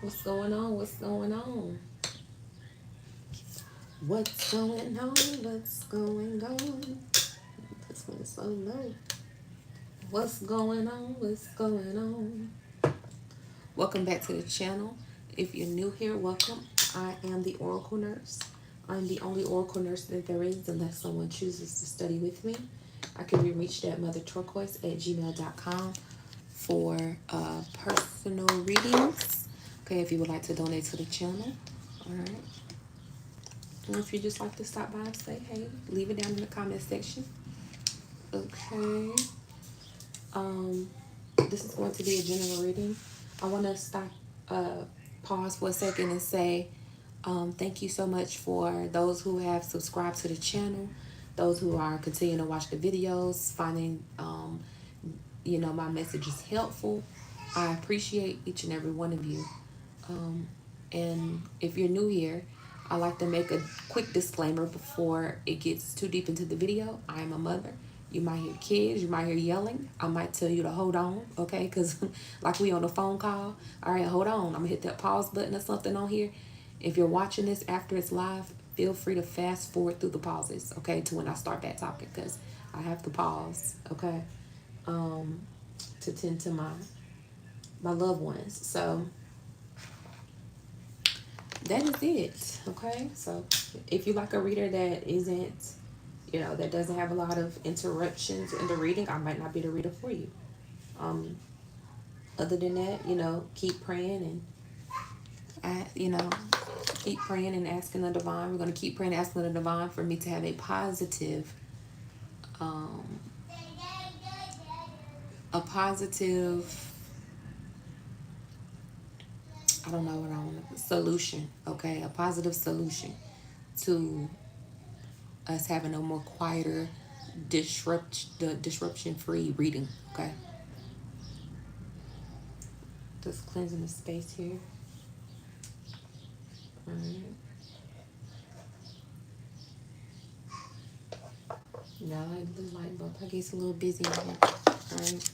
What's going on? What's going on? What's going on? What's going on? This one is so low. What's going on? What's going on? Welcome back to the channel. If you're new here, welcome. I am the Oracle Nurse. I'm the only Oracle Nurse that there is unless someone chooses to study with me. I can be reached at motherturquoise@gmail.com for personal readings. Okay, if you would like to donate to the channel. All right. And if you just like to stop by and say hey, leave it down in the comment section. Okay. Um, this is going to be a general reading. I want to stop, pause for a second and say thank you so much for those who have subscribed to the channel, those who are continuing to watch the videos, finding, my message is helpful. I appreciate each and every one of you. And if you're new here, I like to make a quick disclaimer before it gets too deep into the video. I am a mother. You might hear kids, you might hear yelling. I might tell you to hold on, okay? Because like we on a phone call. All right, hold on. I'm going to hit that pause button or something on here. If you're watching this after it's live, feel free to fast forward through the pauses, okay, to when I start that talking because I have to pause, okay, to tend to my loved ones. So that is it. Okay. So if you like a reader that isn't, that doesn't have a lot of interruptions in the reading, I might not be the reader for you. Um, Other than that, keep praying keep praying and asking the divine. We're going to keep praying and asking the divine for me to have um, a positive, I don't know what I want solution. Okay. A positive solution to us having a more quieter, disruption free reading. Okay, just cleansing the space here. All right. Yeah, I like the light bulb. I get a little busy in here. All right.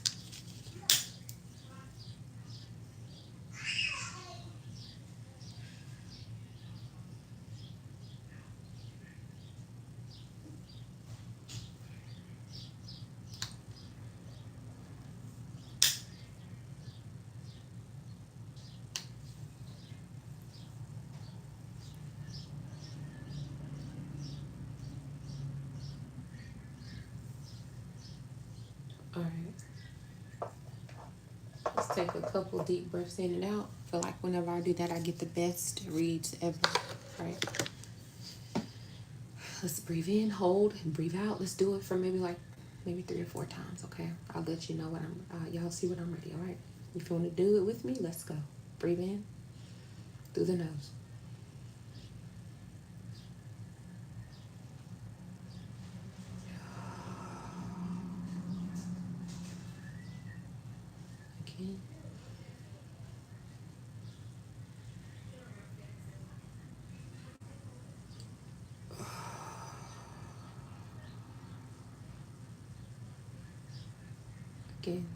All right. Let's take a couple deep breaths in and out. I feel like whenever I do that, I get the best reads ever. All right. Let's breathe in, hold, and breathe out. Let's do it for maybe 3 or 4 times. Okay. I'll let you know when y'all see when I'm ready. All right. If you want to do it with me, let's go. Breathe in through the nose. Again. Again.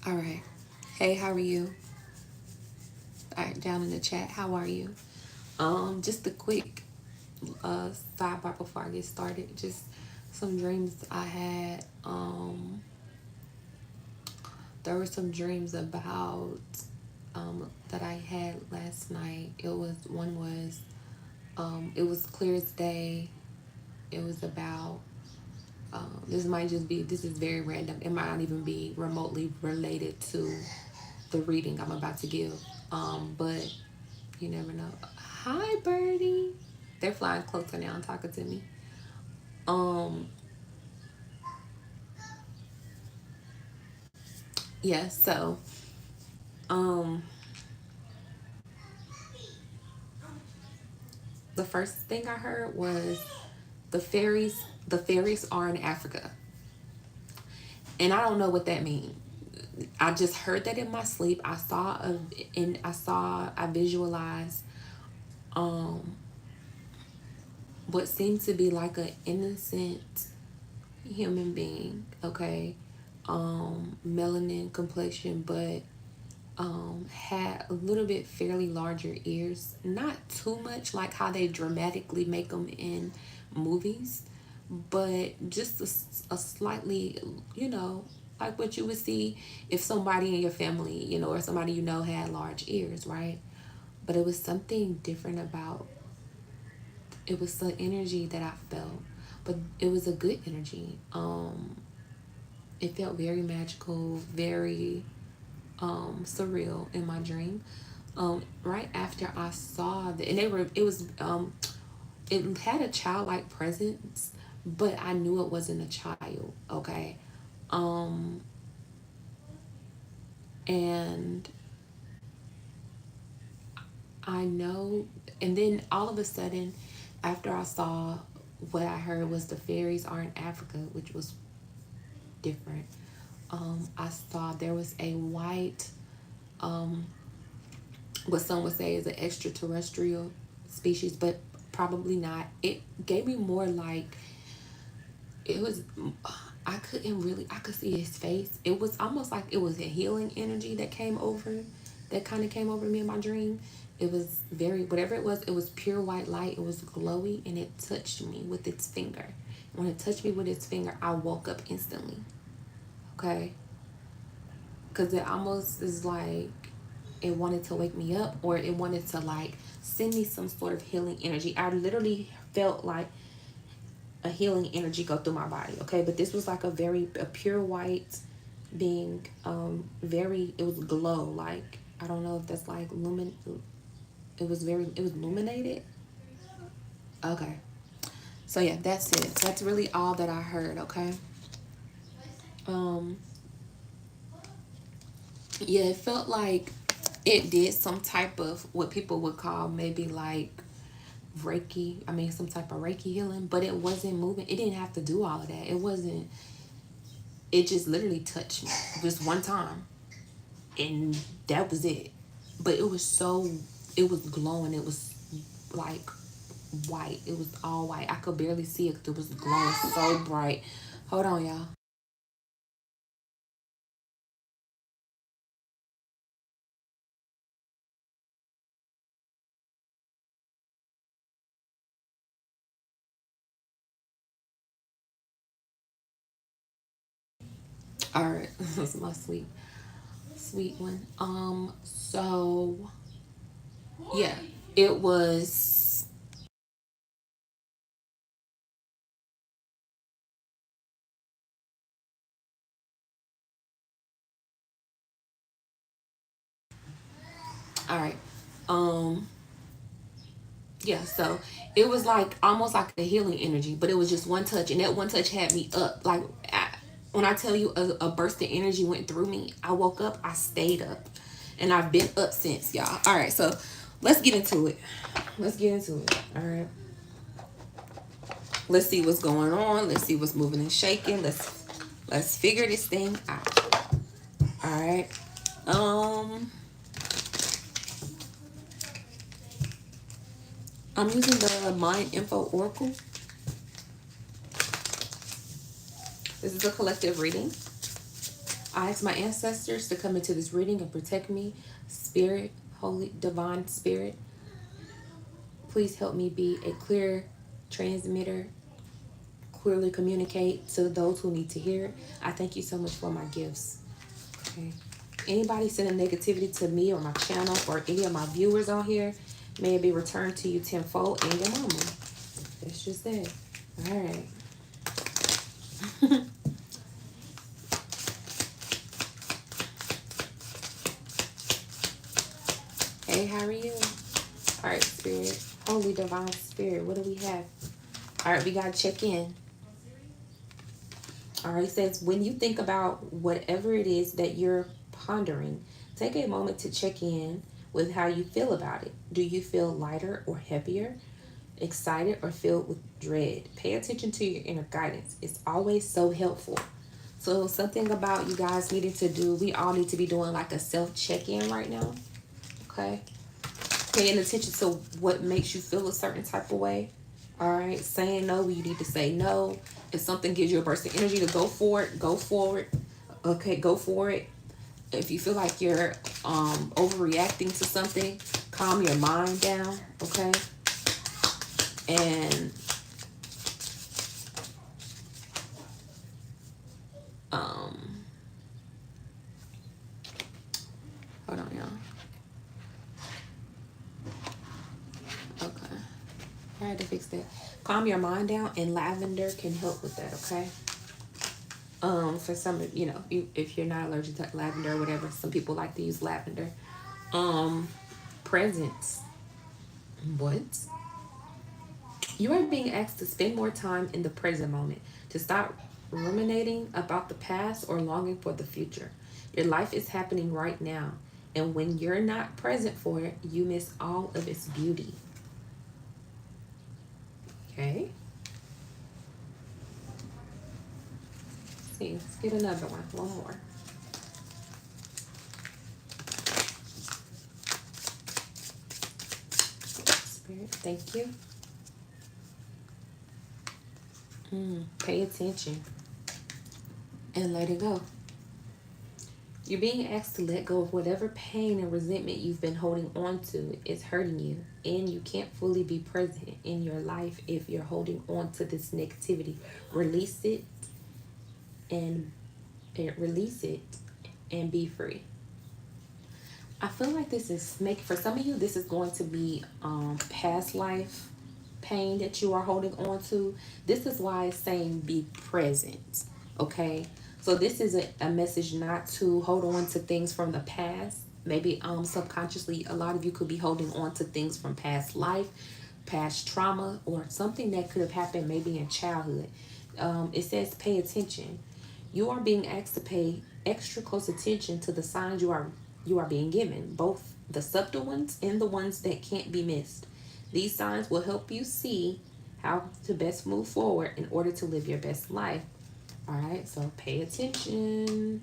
All right. Hey, how are you? All right, down in the chat, how are you? Just a quick sidebar before I get started. Just some dreams I had. There were some dreams about that I had last night. It was clear as day. It was about this is very random. It might not even be remotely related to the reading I'm about to give. But you never know. Hi, birdie. They're flying closer now and talking to me. Yeah, so um the first thing I heard was the fairies are in Africa. And I don't know what that means. I just heard that in my sleep. I visualized um what seemed to be like an innocent human being, okay? Melanin complexion, but had a little bit fairly larger ears. Not too much like how they dramatically make them in movies, but just a slightly, you know, like what you would see if somebody in your family, or somebody had large ears, right? But it was something different about it. Was the energy that I felt, but it was a good energy. It felt very magical, very surreal in my dream. Right after I saw that, and it had a childlike presence, but I knew it wasn't a child. Okay, um, and I know, and then all of a sudden, after I saw, what I heard was the fairies are in Africa, which was different. I saw there was a white, um, what some would say is an extraterrestrial species, but probably not. It gave me more like it was. I could see his face. It was almost like it was a healing energy that kind of came over me in my dream. It was very, whatever it was pure white light. It was glowy and it touched me with its finger. When it touched me with its finger, I woke up instantly. Okay, because it almost is like it wanted to wake me up, or it wanted to like send me some sort of healing energy. I literally felt like a healing energy go through my body. Okay, but this was like a pure white being. Very, it was glow, like I don't know if that's like it was illuminated. Okay, so yeah, that's it. That's really all that I heard. Okay. um yeah, it felt like it did some type of what people would call maybe like Reiki. I mean, some type of Reiki healing, but it wasn't moving. It didn't have to do all of that. It wasn't, it just literally touched me just one time, and that was it. But it was glowing. It was like white. It was all white. I could barely see it because it was glowing so bright. Hold on, y'all. All right, that's my sweet one. So yeah, it was. All right. Um, yeah, so it was like almost like a healing energy, but it was just one touch, and that one touch had me up. Like when I tell you a burst of energy went through me, I woke up, I stayed up, and I've been up since, y'all. All right, so let's get into it. Let's get into it. All right, let's see what's going on. Let's see what's moving and shaking. Let's figure this thing out. All right. Um, I'm using the Mind Info Oracle. This is a collective reading. I ask my ancestors to come into this reading and protect me. Spirit, holy, divine spirit, please help me be a clear transmitter, clearly communicate to those who need to hear it. I thank you so much for my gifts. Okay. Anybody sending negativity to me or my channel or any of my viewers on here, may it be returned to you tenfold and your mama. That's just that. All right. Hey, how are you? All right, spirit, holy divine spirit, what do we have? All right, we got to check in. All right, it says when you think about whatever it is that you're pondering, take a moment to check in with how you feel about it. Do you feel lighter or heavier? excited, or filled with dread. Pay attention to your inner guidance. It's always so helpful. So something about you guys needing to do, we all need to be doing like a self check-in right now. Okay. Paying attention to what makes you feel a certain type of way. All right. Saying no when you need to say no. If something gives you a burst of energy to go for it, go forward. Okay, go for it. If you feel like you're overreacting to something, calm your mind down. Okay. And hold on, y'all. Okay. I had to fix that. Calm your mind down, and lavender can help with that, okay? For some, if you're not allergic to lavender or whatever, some people like to use lavender. Presence. What? You are being asked to spend more time in the present moment, to stop ruminating about the past or longing for the future. Your life is happening right now, and when you're not present for it, you miss all of its beauty. Okay? Let's see, let's get another one more. Spirit, thank you. Pay attention and let it go. You're being asked to let go of whatever pain and resentment you've been holding on to is hurting you, and you can't fully be present in your life if you're holding on to this negativity. Release it and be free. I feel like this is for some of you, this is going to be past life pain that you are holding on to. This is why it's saying be present. Okay. So this is a message not to hold on to things from the past. Maybe subconsciously, a lot of you could be holding on to things from past life, past trauma, or something that could have happened maybe in childhood. It says pay attention. You are being asked to pay extra close attention to the signs you are being given, both the subtle ones and the ones that can't be missed. These signs will help you see how to best move forward in order to live your best life. All right, so pay attention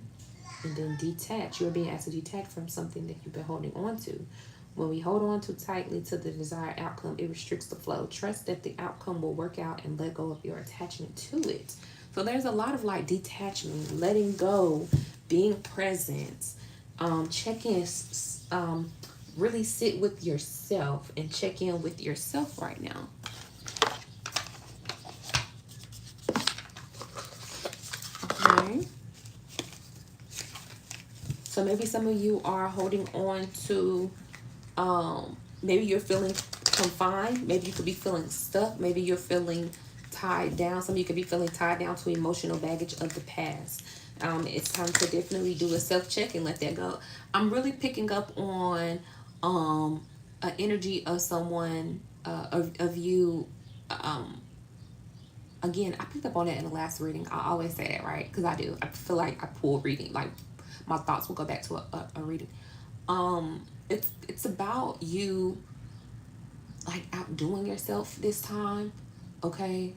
and then detach. You're being asked to detach from something that you've been holding on to. When we hold on too tightly to the desired outcome, it restricts the flow. Trust that the outcome will work out and let go of your attachment to it. So there's a lot of like detachment, letting go, being present, check in, really sit with yourself and check in with yourself right now. Okay. So maybe some of you are holding on to, maybe you're feeling confined. Maybe you could be feeling stuck. Maybe you're feeling tied down. Some of you could be feeling tied down to emotional baggage of the past. It's time to definitely do a self-check and let that go. I'm really picking up on an energy of someone, of you. Again, I picked up on that in the last reading. I always say that, right? Because I do. I feel like I pull reading. Like my thoughts will go back to a reading. It's about you like outdoing yourself this time. Okay.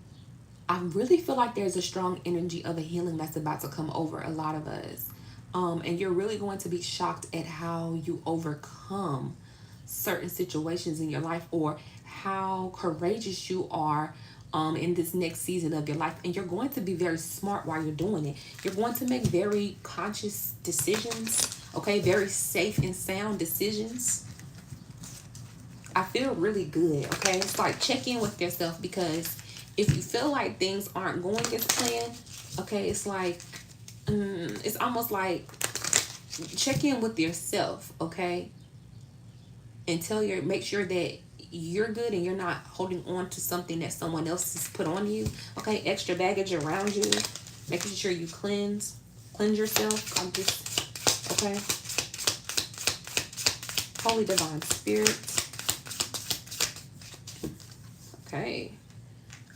I really feel like there's a strong energy of a healing that's about to come over a lot of us. And you're really going to be shocked at how you overcome certain situations in your life, or how courageous you are in this next season of your life. And you're going to be very smart while you're doing it. You're going to make very conscious decisions, okay? Very safe and sound decisions. I feel really good, okay? It's like check in with yourself, because if you feel like things aren't going as planned, okay, it's like, it's almost like check in with yourself, okay? And make sure that you're good and you're not holding on to something that someone else has put on you, okay? Extra baggage around you. Making sure you cleanse yourself. Okay? Holy Divine Spirit. Okay.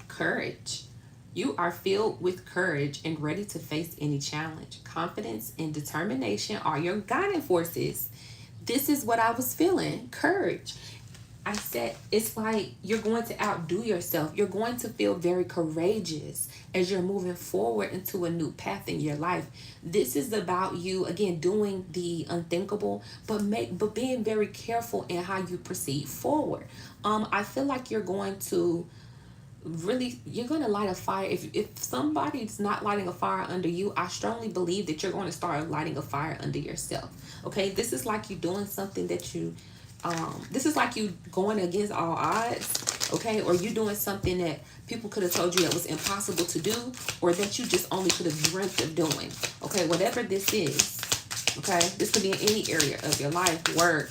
Courage. You are filled with courage and ready to face any challenge. Confidence and determination are your guiding forces. This is what I was feeling. Courage. I said it's like you're going to outdo yourself. You're going to feel very courageous as you're moving forward into a new path in your life. This is about you again doing the unthinkable, but being very careful in how you proceed forward. I feel like you're going to light a fire. If somebody's not lighting a fire under you, I strongly believe that you're going to start lighting a fire under yourself. Okay, this is like you doing something that you this is like you going against all odds. Okay, or you doing something that people could have told you that was impossible to do, or that you just only could have dreamt of doing. Okay, whatever this is. Okay, this could be in any area of your life: work,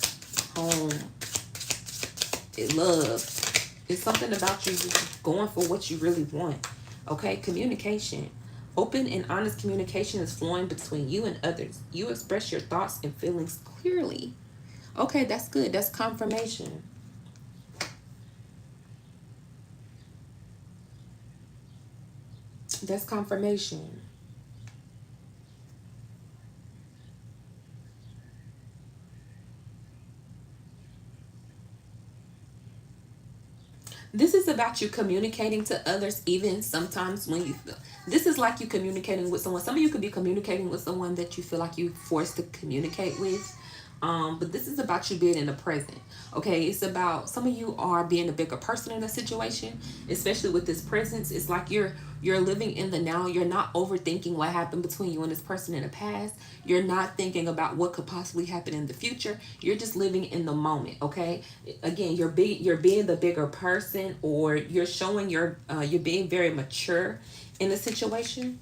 home, love. It's something about you just going for what you really want. Okay, communication. Open and honest communication is flowing between you and others. You express your thoughts and feelings clearly. Okay, that's good. That's confirmation. That's confirmation. This is about you communicating to others, even sometimes when you feel. This is like you communicating with someone. Some of you could be communicating with someone that you feel like you're forced to communicate with. But this is about you being in the present. Okay, it's about some of you are being a bigger person in a situation, especially with this presence. It's like you're living in the now. You're not overthinking what happened between you and this person in the past. You're not thinking about what could possibly happen in the future. You're just living in the moment. Okay, again, you're being the bigger person, or you're showing you're being very mature in the situation.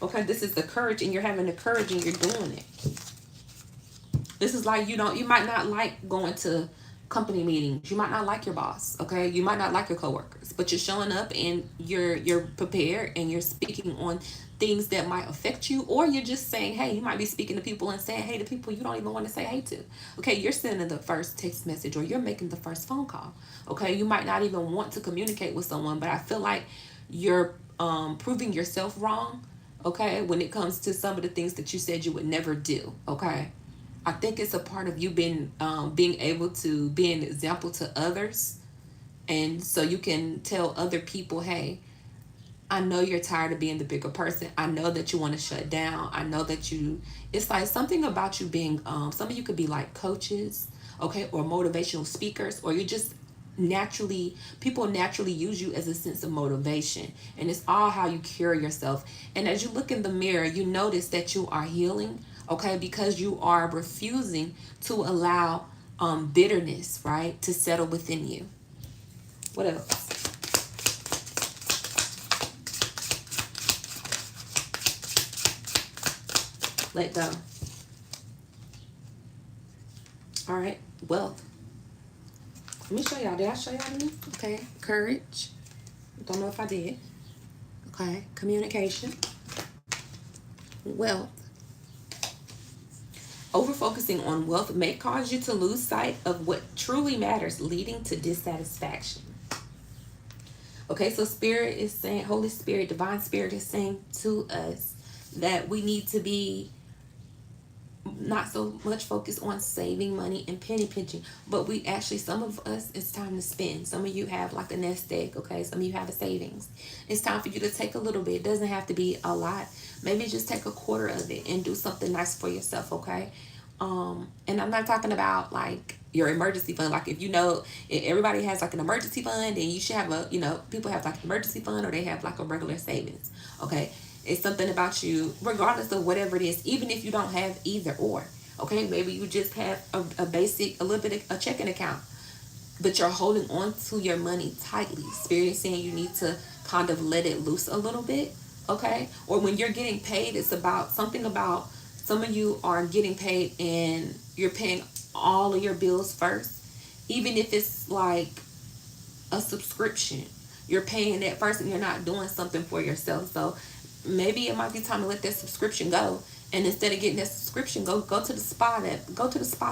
Okay, this is the courage, and you're having the courage, and you're doing it. This is like you might not like going to company meetings. You might not like your boss, okay? You might not like your coworkers, but you're showing up and you're prepared, and you're speaking on things that might affect you, or you're just saying, hey, you might be speaking to people and saying, hey, to people you don't even want to say hey to. Okay, you're sending the first text message, or you're making the first phone call. Okay, you might not even want to communicate with someone, but I feel like you're proving yourself wrong, okay, when it comes to some of the things that you said you would never do, okay? I think it's a part of you being able to be an example to others, and so you can tell other people, hey, I know you're tired of being the bigger person. I know that you want to shut down. I know that it's like something about you being, some of you could be like coaches, okay, or motivational speakers, or you just people naturally use you as a sense of motivation. And it's all how you carry yourself. And as you look in the mirror, you notice that you are healing, okay, because you are refusing to allow bitterness, right, to settle within you. What else? Let go. All right, wealth. Let me show y'all. Did I show y'all me? Okay, courage. Don't know if I did. Okay, communication. Wealth. Over-focusing on wealth may cause you to lose sight of what truly matters, leading to dissatisfaction. Okay, so Spirit is saying, Holy Spirit, Divine Spirit is saying to us that we need to be not so much focused on saving money and penny pinching, but we actually, some of us, it's time to spend. Some of you have like a nest egg, okay? Some of you have a savings. It's time for you to take a little bit. It doesn't have to be a lot. Maybe just take a quarter of it and do something nice for yourself, okay? And I'm not talking about like your emergency fund. Like if everybody has like an emergency fund, then you should have people have like an emergency fund, or they have like a regular savings, okay? It's something about you, regardless of whatever it is, even if you don't have either or, okay? Maybe you just have a basic, a little bit of a checking account, but you're holding on to your money tightly. Spirit is saying you need to kind of let it loose a little bit, okay? Or when you're getting paid, it's about something about some of you are getting paid and you're paying all of your bills first, even if it's like a subscription. You're paying that first and you're not doing something for yourself. So maybe it might be time to let that subscription go, and instead of getting that subscription, go to the spa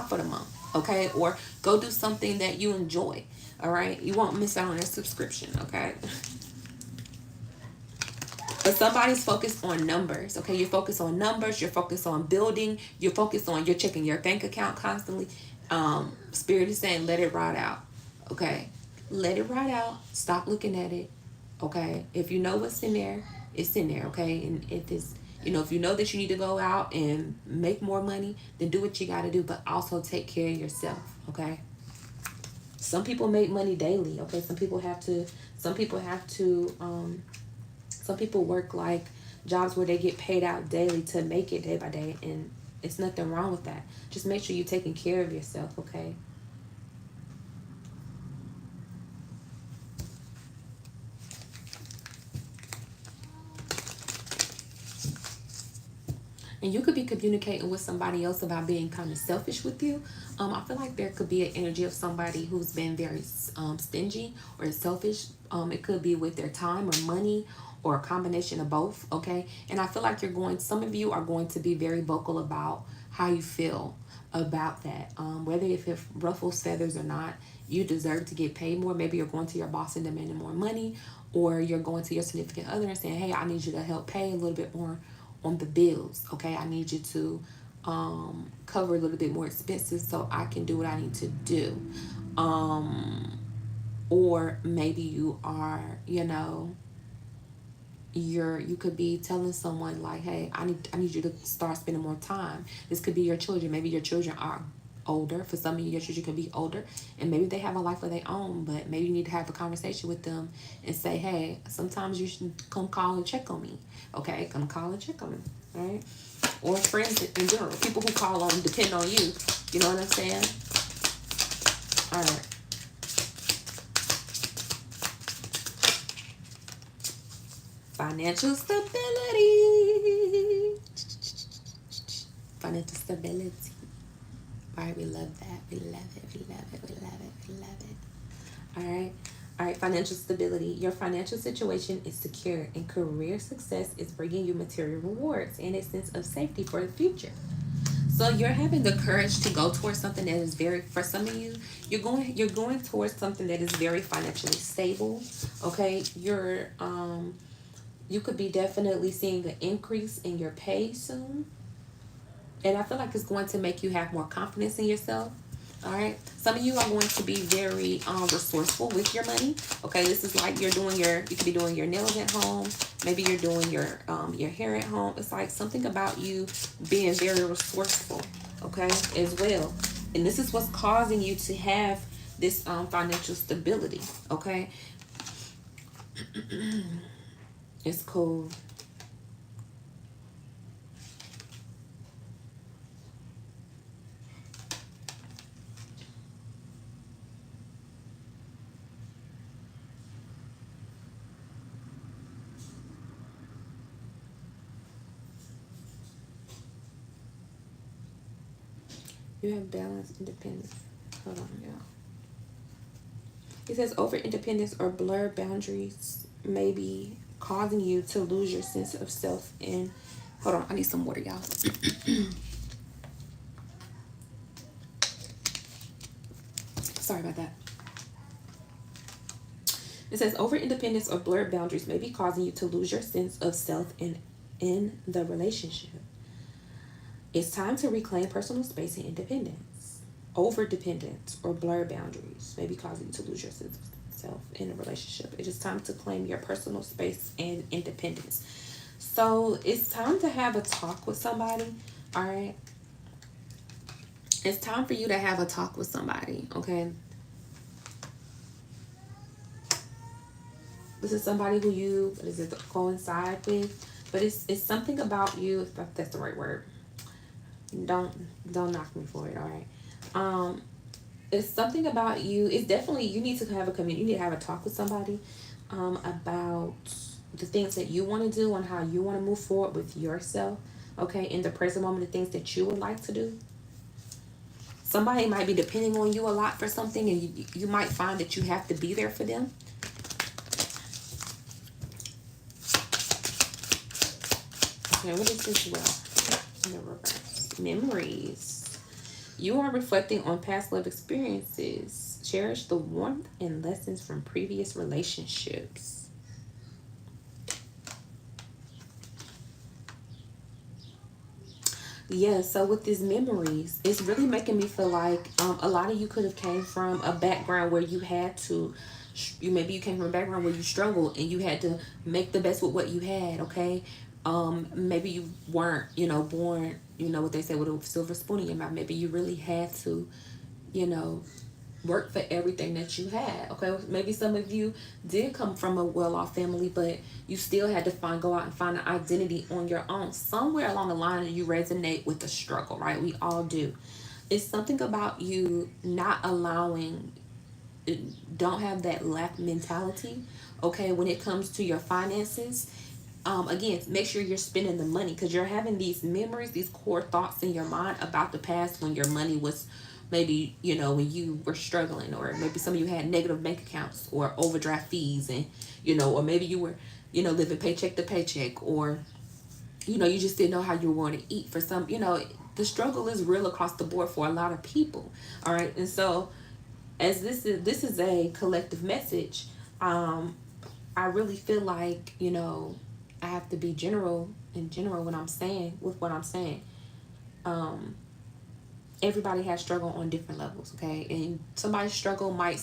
for the month, okay? Or go do something that you enjoy. All right, you won't miss out on that subscription, okay? But somebody's focused on numbers, okay? You're focused on numbers, you're focused on building, you're checking your bank account constantly. Spirit is saying let it ride out, Okay, let it ride out. Stop looking at it. Okay, if you know what's in there, it's in there. Okay, and if it's, if you know that you need to go out and make more money, then do what you got to do, but also take care of yourself. Okay. Some people make money daily. Okay, some people have to. Some people have to. Some people work like jobs where they get paid out daily to make it day by day, and it's nothing wrong with that. Just make sure you're taking care of yourself. Okay. And you could be communicating with somebody else about being kind of selfish with you. I feel like there could be an energy of somebody who's been very stingy or selfish. It could be with their time or money or a combination of both. Okay. And I feel like some of you are going to be very vocal about how you feel about that. Whether if it ruffles feathers or not, you deserve to get paid more. Maybe you're going to your boss and demanding more money, or you're going to your significant other and saying, hey, I need you to help pay a little bit more on the bills. Okay, I need you to cover a little bit more expenses so I can do what I need to do. Or maybe you are, you could be telling someone like, hey, I need you to start spending more time. This could be your children. Maybe your children are older. For some of you, your children could be older, and maybe they have a life of their own, but maybe you need to have a conversation with them and say, hey, sometimes you should come call and check on me. Okay, come call and check on me. All right. Or friends in general, people who call on, depend on you. You know what I'm saying? All right. Financial stability. Financial stability. All right, we love that. We love it. We love it. We love it. We love it. All right. All right, financial stability. Your financial situation is secure, and career success is bringing you material rewards and a sense of safety for the future. So you're having the courage to go towards something that is very, for some of you, you're going towards something that is very financially stable. Okay, you could be definitely seeing an increase in your pay soon. And I feel like it's going to make you have more confidence in yourself. All right. Some of you are going to be very resourceful with your money. Okay. This is like you could be doing your nails at home. Maybe you're doing your hair at home. It's like something about you being very resourceful. Okay. As well. And this is what's causing you to have this financial stability. Okay. It's cool. You have balance, independence. Hold on, y'all. It says over independence or blur boundaries may be causing you to lose your sense of self. And hold on, I need some water, y'all. Sorry about that. It says over independence or blurred boundaries may be causing you to lose your sense of self in the relationship. It's time to reclaim personal space and independence. Over dependence or blurred boundaries may be causing you to lose your sense of self in a relationship. It is time to claim your personal space and independence. So it's time to have a talk with somebody. All right. It's time for you to have a talk with somebody. Okay. This is somebody who you does it coincide with, but it's something about you. If that's the right word. Don't don't knock me for it. All right. It's something about you. It's definitely you need to have a community. You need to have a talk with somebody, about the things that you want to do and how you want to move forward with yourself. Okay, in the present moment, the things that you would like to do. Somebody might be depending on you a lot for something, and you might find that you have to be there for them. Okay, what is this well? In the reverse. Memories. You are reflecting on past love experiences. Cherish the warmth and lessons from previous relationships. Yeah, so with these memories, it's really making me feel like a lot of you could have came from a background where you had to, you maybe you came from a background where you struggled and you had to make the best with what you had, okay? Maybe you weren't, born, what they say with a silver spoon in your mouth. Maybe you really had to, you know, work for everything that you had. Okay, maybe some of you did come from a well-off family, but you still had to go out and find an identity on your own. Somewhere along the line, you resonate with the struggle, right? We all do. It's something about you not allowing, don't have that lack mentality. Okay, when it comes to your finances, again, make sure you're spending the money because you're having these memories, these core thoughts in your mind about the past when your money was maybe, when you were struggling, or maybe some of you had negative bank accounts or overdraft fees, and, or maybe you were, living paycheck to paycheck, or, you just didn't know how you were going to eat. For some, the struggle is real across the board for a lot of people. All right. And so, as this is a collective message, I really feel like, I have to be general when I'm saying with what I'm saying. Everybody has struggle on different levels, okay? And somebody's struggle might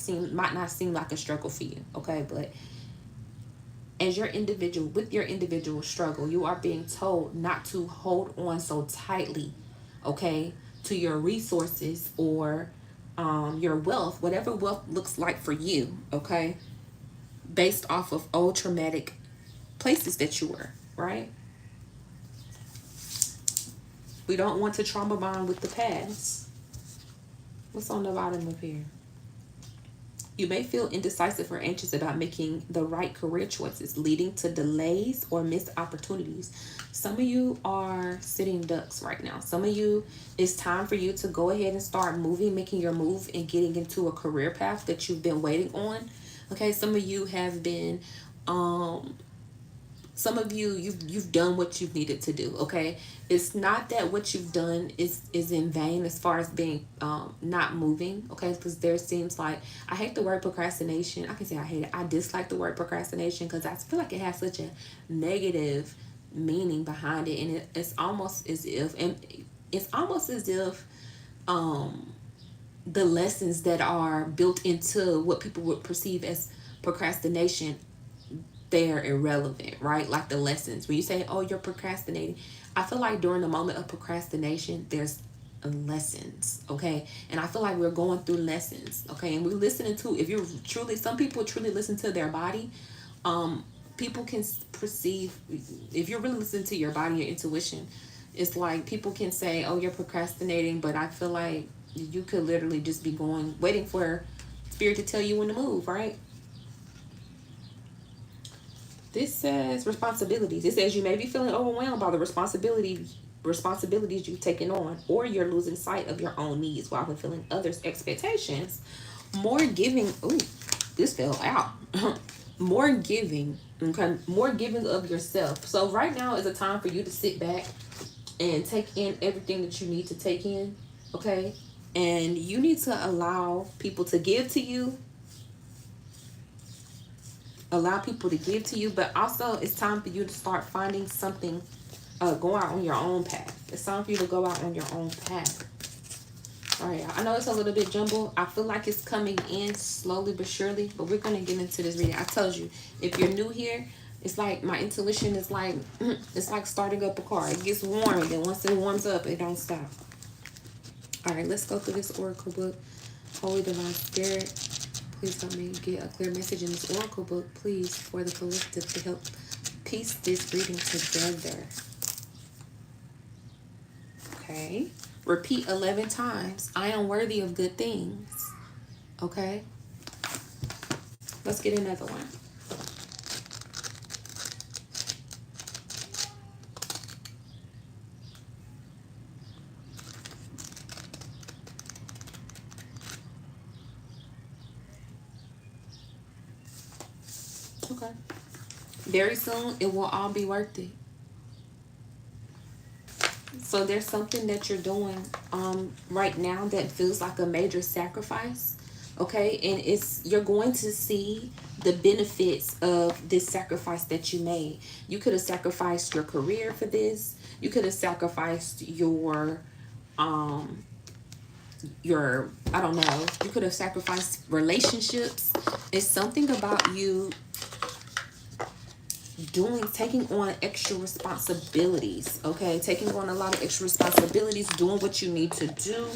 not seem like a struggle for you, okay? But as with your individual struggle, you are being told not to hold on so tightly, okay, to your resources or your wealth, whatever wealth looks like for you, okay, based off of old traumatic places that you were, right? We don't want to trauma bond with the past. What's on the bottom of here? You may feel indecisive or anxious about making the right career choices, leading to delays or missed opportunities. Some of you are sitting ducks right now. Some of you, it's time for you to go ahead and start making your move and getting into a career path that you've been waiting on. Okay, some of you have been some of you, you've done what you've needed to do. Okay, it's not that what you've done is in vain as far as being not moving. Okay, because there seems like, I hate the word procrastination. I can say I hate it. I dislike the word procrastination because I feel like it has such a negative meaning behind it, and it's almost as if the lessons that are built into what people would perceive as procrastination, they're irrelevant, right? Like the lessons. When you say, oh, you're procrastinating, I feel like during the moment of procrastination, there's lessons, okay? And I feel like we're going through lessons, okay? And we're listening to, some people truly listen to their body. People can perceive, if you're really listening to your body, your intuition, it's like people can say, oh, you're procrastinating, but I feel like you could literally just be waiting for spirit to tell you when to move, right? This says responsibilities. It says you may be feeling overwhelmed by the responsibilities you've taken on, or you're losing sight of your own needs while fulfilling others' expectations. More giving. Ooh, this fell out. More giving. Okay, more giving of yourself. So right now is a time for you to sit back and take in everything that you need to take in. Okay, and you need to allow people to give to you. Allow people to give to you, but also it's time for you to start finding something, go out on your own path. It's time for you to go out on your own path. All right, I know it's a little bit jumbled. I feel like it's coming in slowly but surely, but we're going to get into this reading. I told you, if you're new here, it's like my intuition is like, it's like starting up a car. It gets warm, and then once it warms up, it don't stop. All right, let's go through this oracle book. Holy Divine Spirit, please help me get a clear message in this oracle book, please, for the collective, to help piece this reading together. Okay. Repeat 11 times. I am worthy of good things. Okay. Let's get another one. Okay. Very soon, it will all be worth it. So there's something that you're doing right now that feels like a major sacrifice, okay? And you're going to see the benefits of this sacrifice that you made. You could have sacrificed your career for this. You could have sacrificed I don't know, you could have sacrificed relationships. It's something about you taking on extra responsibilities, okay? Taking on a lot of extra responsibilities, doing what you need to do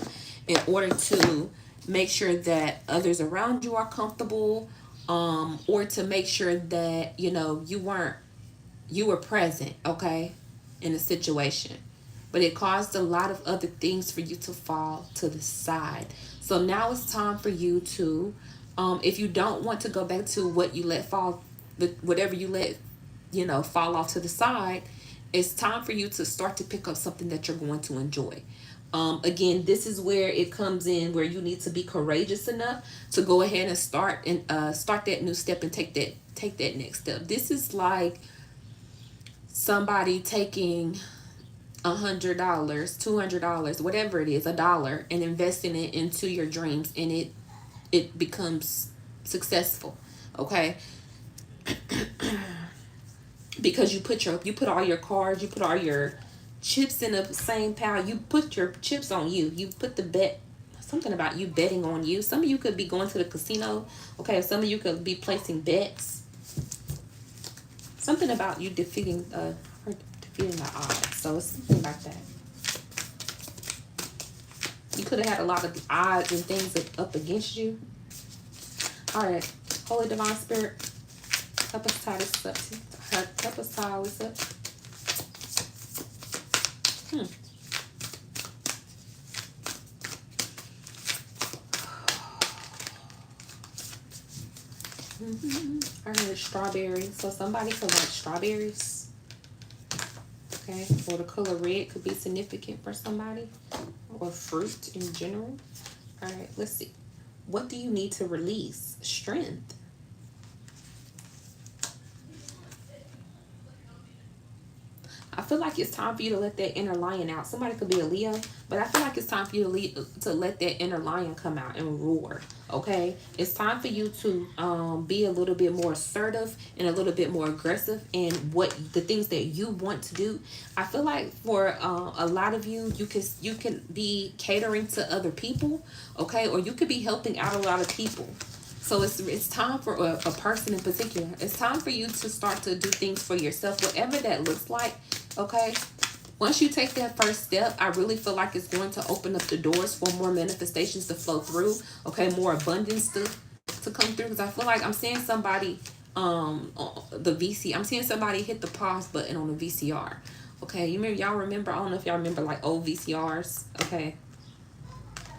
in order to make sure that others around you are comfortable, or to make sure that, you were present, okay, in a situation. But it caused a lot of other things for you to fall to the side. So now it's time for you to, if you don't want to go back to what you let fall, whatever you let, fall off to the side, it's time for you to start to pick up something that you're going to enjoy. Again, this is where it comes in, where you need to be courageous enough to go ahead and start that new step and take that next step. This is like somebody taking $100, $200, whatever it is, $1, and investing it into your dreams, and it becomes successful. Okay. Because you put all your cards, you put all your chips in the same pile. You put your chips on you. You put the bet, something about you betting on you. Some of you could be going to the casino. Okay. Some of you could be placing bets. Something about you defeating the odds. So it's something like that. You could have had a lot of odds and things up against you. All right. Holy Divine Spirit, help us tie this up. Help us tie all this up. I heard strawberry. So somebody could like strawberries. Okay. Or the color red could be significant for somebody. Or fruit in general. All right. Let's see. What do you need to release? Strength. I feel like it's time for you to let that inner lion out. Somebody could be a Leo, but I feel like it's time for you to let that inner lion come out and roar, okay? It's time for you to be a little bit more assertive and a little bit more aggressive in the things that you want to do. I feel like for a lot of you, you can be catering to other people, okay? Or you could be helping out a lot of people. So it's time for a person in particular. It's time for you to start to do things for yourself, whatever that looks like, okay? Once you take that first step, I really feel like it's going to open up the doors for more manifestations to flow through, okay? More abundance to come through. Because I feel like I'm seeing somebody, the VC, I'm seeing somebody hit the pause button on the VCR, okay? Y'all remember, I don't know if y'all remember like old VCRs, okay?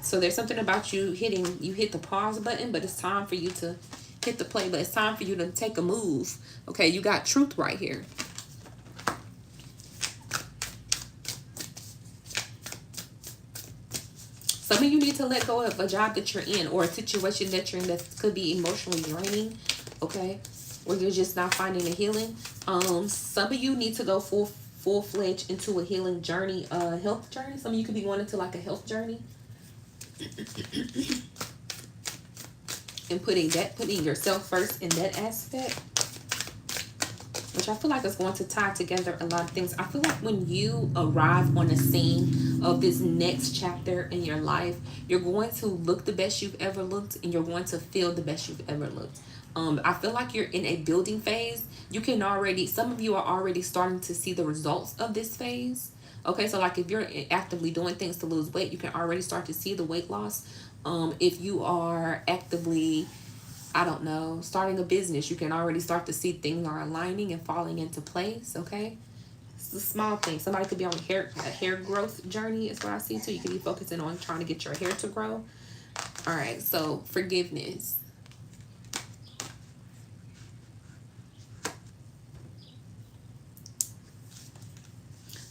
So there's something about you hit the pause button, but it's time for you to hit the play, but it's time for you to take a move. Okay, you got truth right here. Some of you need to let go of a job that you're in or a situation that you're in that could be emotionally draining, okay? Or you're just not finding a healing. Some of you need to go full-fledged into a healing journey, health journey. Some of you could be going into like a health journey. And putting yourself first in that aspect, which I feel like is going to tie together a lot of things. I feel like when you arrive on the scene of this next chapter in your life, you're going to look the best you've ever looked, and you're going to feel the best you've ever looked. I feel like you're in a building phase. Some of you are already starting to see the results of this phase. Okay, so like if you're actively doing things to lose weight, you can already start to see the weight loss. If you are actively, I don't know, starting a business, you can already start to see things are aligning and falling into place, okay? It's a small thing. Somebody could be on a hair growth journey is what I see too. You could be focusing on trying to get your hair to grow. All right, so forgiveness.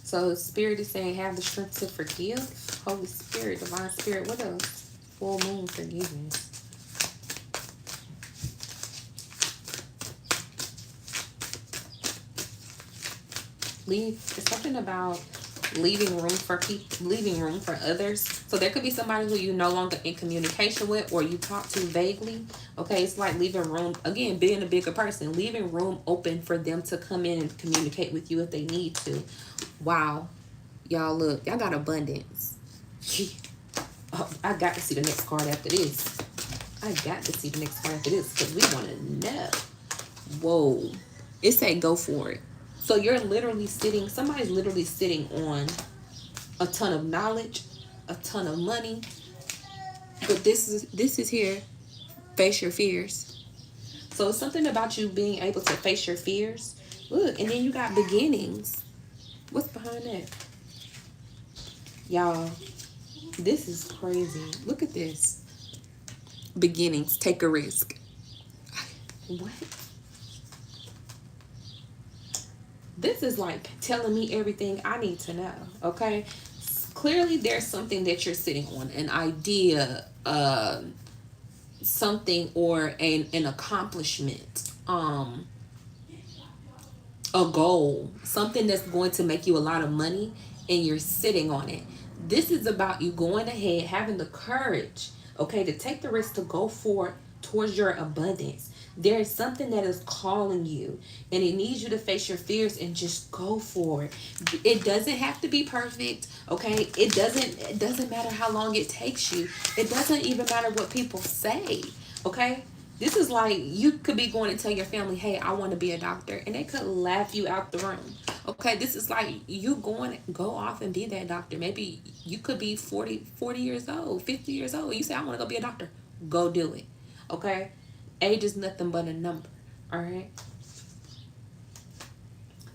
So Spirit is saying have the strength to forgive. Holy Spirit, Divine Spirit, what else? Full moon forgiveness. It's something about leaving room for people, leaving room for others. So there could be somebody who you're no longer in communication with or you talk to vaguely, Okay, it's like leaving room, again, being a bigger person, leaving room open for them to come in and communicate with you if they need to. Wow. Y'all, look, y'all got abundance. Oh, I got to see the next card after this. I got to see the next card after this because we want to know. Whoa. It say go for it. So you're literally sitting, somebody's literally sitting on a ton of knowledge, a ton of money. But this is here. Face your fears. So it's something about you being able to face your fears. Look, and then you got beginnings. What's behind that? Y'all, this is crazy. Look at this. Beginnings. Take a risk. What? This is like telling me everything I need to know. Okay? Clearly there's something that you're sitting on. An idea, something, or an accomplishment. A goal, something that's going to make you a lot of money, and you're sitting on it. This is about you going ahead, having the courage, okay, to take the risk to go for towards your abundance. There is something that is calling you, and it needs you to face your fears and just go for it. It doesn't have to be perfect, okay? It doesn't matter how long it takes you. It doesn't even matter what people say, okay? This is like you could be going to tell your family, hey, I want to be a doctor, and they could laugh you out the room. Okay, this is like you go off and be that doctor. Maybe you could be 40 years old, 50 years old. You say, I want to go be a doctor. Go do it. Okay? Age is nothing but a number. All right?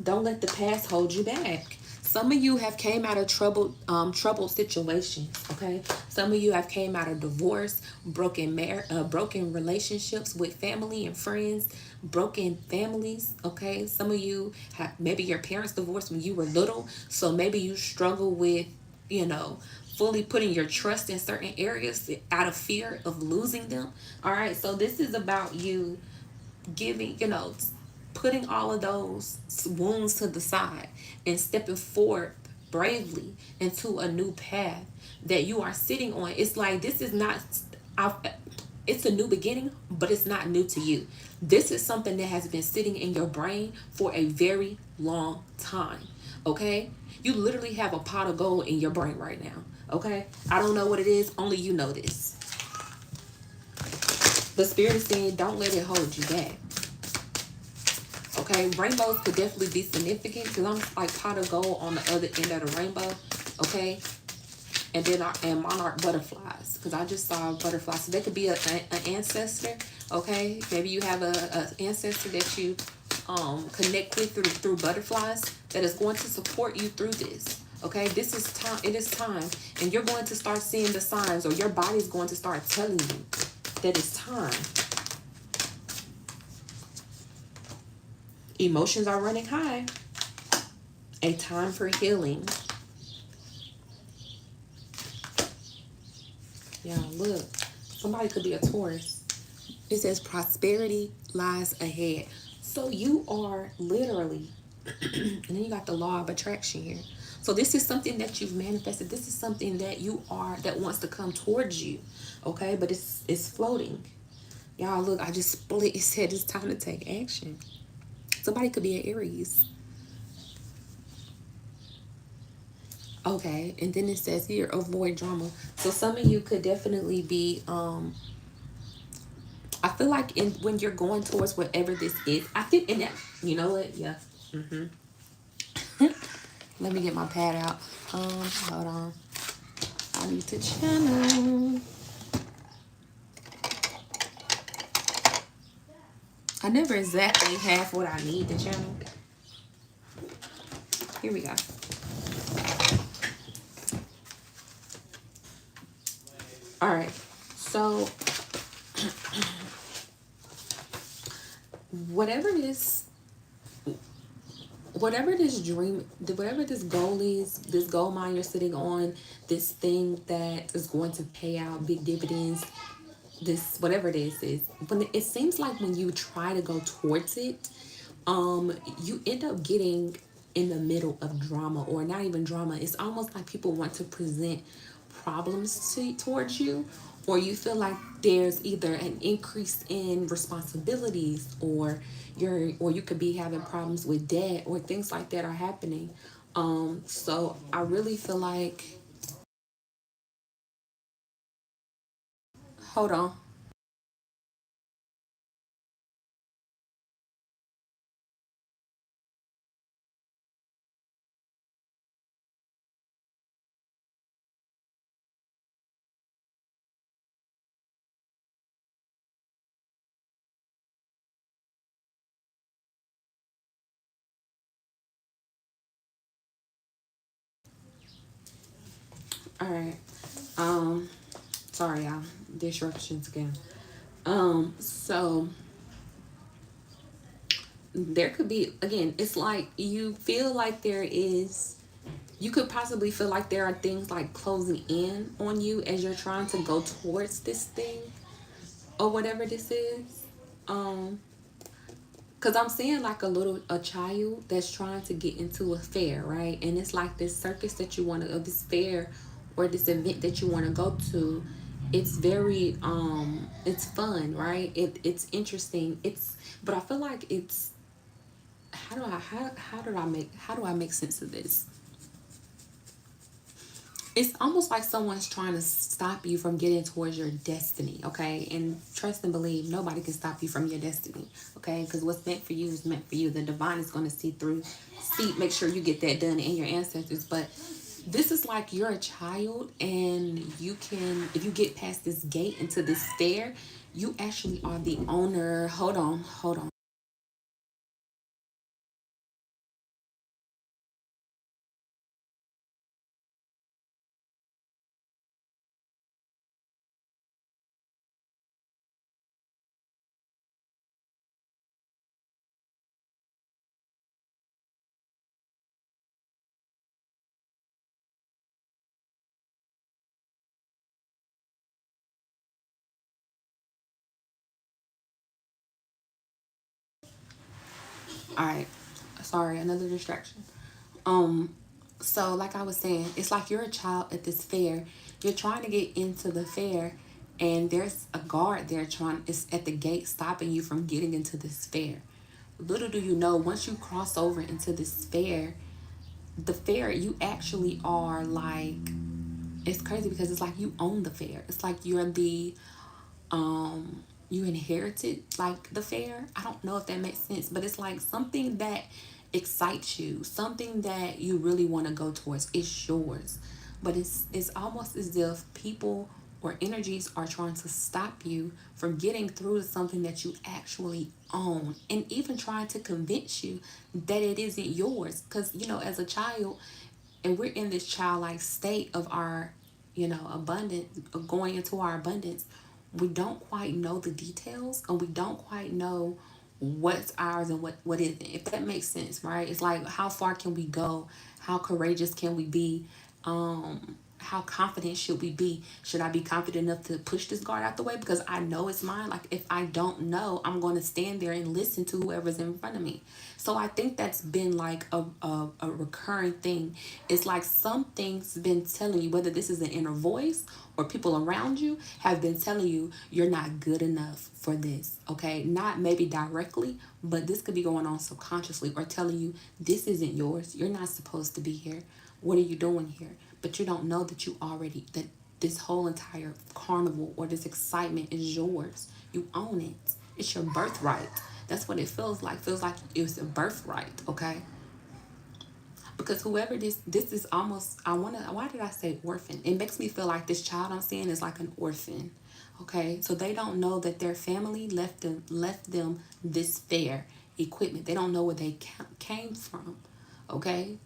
Don't let the past hold you back. Some of you have came out of troubled situations, okay? Some of you have came out of divorce, broken relationships with family and friends, broken families, okay? Some of you have, maybe your parents divorced when you were little, so maybe you struggle with, fully putting your trust in certain areas out of fear of losing them. All right, so this is about you giving, putting all of those wounds to the side and stepping forward bravely into a new path that you are sitting on. It's like this is not, it's a new beginning, but it's not new to you. This is something that has been sitting in your brain for a very long time. Okay? You literally have a pot of gold in your brain right now. Okay? I don't know what it is, only you know this. The Spirit is saying, don't let it hold you back. Okay, rainbows could definitely be significant because I'm like pot of gold on the other end of the rainbow. Okay, and then and monarch butterflies because I just saw butterflies. So they could be an ancestor. Okay, maybe you have a ancestor that you connect with through butterflies that is going to support you through this. Okay, this is time. It is time, and you're going to start seeing the signs, or your body's going to start telling you that it's time. Emotions are running high. A time for healing. Yeah, look. Somebody could be a Taurus. It says prosperity lies ahead. So you are literally, and then you got the law of attraction here. So this is something that you've manifested. This is something that you are, that wants to come towards you. Okay, but it's floating. Y'all, look, I just split. It said it's time to take action. Somebody could be an Aries. Okay, and then it says here, avoid drama. So some of you could definitely be, I feel like when you're going towards whatever this is, I think in that, you know what? Yeah. Let me get my pad out. Hold on. I need to channel. I never exactly have what I need to channel. Here we go. All right. So whatever this dream, whatever this goal is, this gold mine you're sitting on, this thing that is going to pay out big dividends, this whatever this is, when it seems like when you try to go towards it, you end up getting in the middle of drama, or not even drama. It's almost like people want to present problems towards you, or you feel like there's either an increase in responsibilities, or you could be having problems with debt, or things like that are happening. So I really feel like, hold on. All right. Um, Sorry, y'all. Disruptions again. So there could be, again, it's like you feel like there is, you could possibly feel like there are things like closing in on you as you're trying to go towards this thing or whatever this is. Um, Cause I'm seeing like a child that's trying to get into a fair, right? And it's like this circus that you want to, or this fair, or this event that you want to go to. It's very it's fun, right? It's interesting. But I feel like it's, how do I make sense of this? It's almost like someone's trying to stop you from getting towards your destiny, okay? And trust and believe, nobody can stop you from your destiny, okay? Because what's meant for you is meant for you. The divine is going to make sure you get that done in your ancestors. But this is like you're a child, and you can, if you get past this gate into this fair, you actually are the owner. Hold on. All right. Sorry, another distraction. Um, so like I was saying, it's like you're a child at this fair. You're trying to get into the fair, and there's a guard there trying, it's at the gate stopping you from getting into this fair. Little do you know, once you cross over into this fair, the fair, you actually are like, it's crazy because it's like you own the fair. It's like you're the you inherited like the fair. I don't know if that makes sense, but it's like something that excites you, something that you really want to go towards. It's yours. But it's almost as if people or energies are trying to stop you from getting through to something that you actually own, and even trying to convince you that it isn't yours. Because, as a child, and we're in this childlike state of our, abundance, of going into our abundance, we don't quite know the details, and we don't quite know what's ours and what isn't, if that makes sense, right? It's like, how far can we go? How courageous can we be? How confident should we be? Should I be confident enough to push this guard out the way because I know it's mine? Like, if I don't know, I'm going to stand there and listen to whoever's in front of me. So I think that's been like a recurring thing. It's like something's been telling you, whether this is an inner voice or people around you have been telling you you're not good enough for this, okay? Not maybe directly, but this could be going on subconsciously, or telling you this isn't yours. You're not supposed to be here. What are you doing here? But you don't know that that this whole entire carnival or this excitement is yours. You own it. It's your birthright. That's what it feels like. Feels like it's a birthright, okay? Because whoever this is almost, why did I say orphan? It makes me feel like this child I'm seeing is like an orphan. Okay? So they don't know that their family left them this fair equipment. They don't know where they came from. Okay?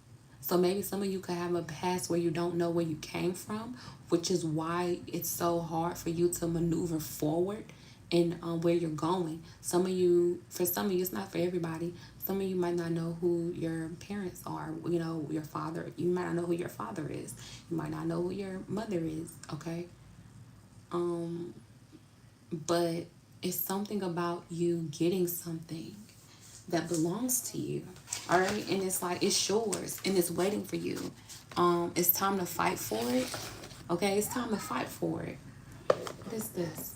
So maybe some of you could have a past where you don't know where you came from, which is why it's so hard for you to maneuver forward in where you're going. For some of you, it's not for everybody. Some of you might not know who your parents are. Your father. You might not know who your father is. You might not know who your mother is. Okay. But it's something about you getting something that belongs to you. All right, and it's like it's yours and it's waiting for you. It's time to fight for it. Okay, it's time to fight for it. What is this?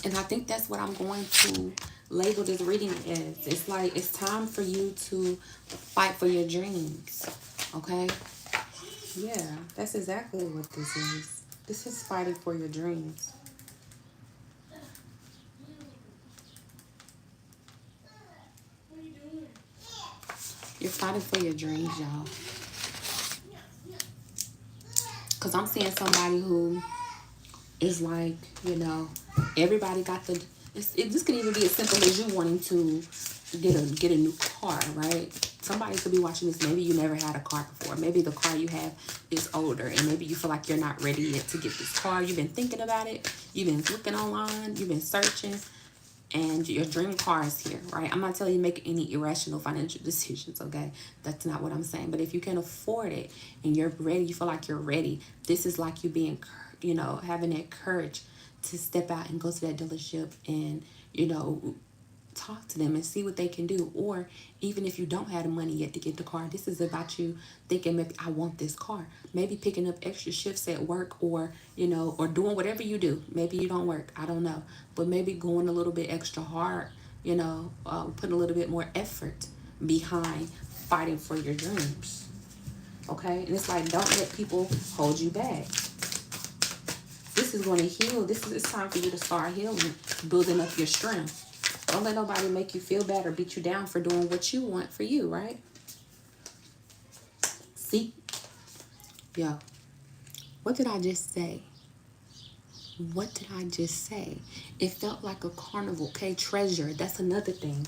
And I think that's what I'm going to label this reading as. It's like it's time for you to fight for your dreams. Okay? Yeah, that's exactly what this is. This is fighting for your dreams. You're fighting for your dreams, y'all. Because I'm seeing somebody who is like, everybody got the. This could even be as simple as you wanting to get a new car, right? Somebody could be watching this. Maybe you never had a car before. Maybe the car you have is older, and maybe you feel like you're not ready yet to get this car. You've been thinking about it. You've been looking online. You've been searching, and your dream car is here, right? I'm not telling you to make any irrational financial decisions, okay? That's not what I'm saying. But if you can afford it and you're ready, you feel like you're ready, this is like you being, having that courage to step out and go to that dealership and, talk to them and see what they can do. Or even if you don't have the money yet to get the car, this is about you thinking, maybe I want this car. Maybe picking up extra shifts at work, or or doing whatever you do. Maybe you don't work, I don't know, but maybe going a little bit extra hard, putting a little bit more effort behind fighting for your dreams. Okay? And it's like, don't let people hold you back. This is going to heal. It's time for you to start healing, building up your strength. Don't let nobody make you feel bad or beat you down for doing what you want for you, right? See? Yo. What did I just say? What did I just say? It felt like a carnival, okay? Treasure. That's another thing.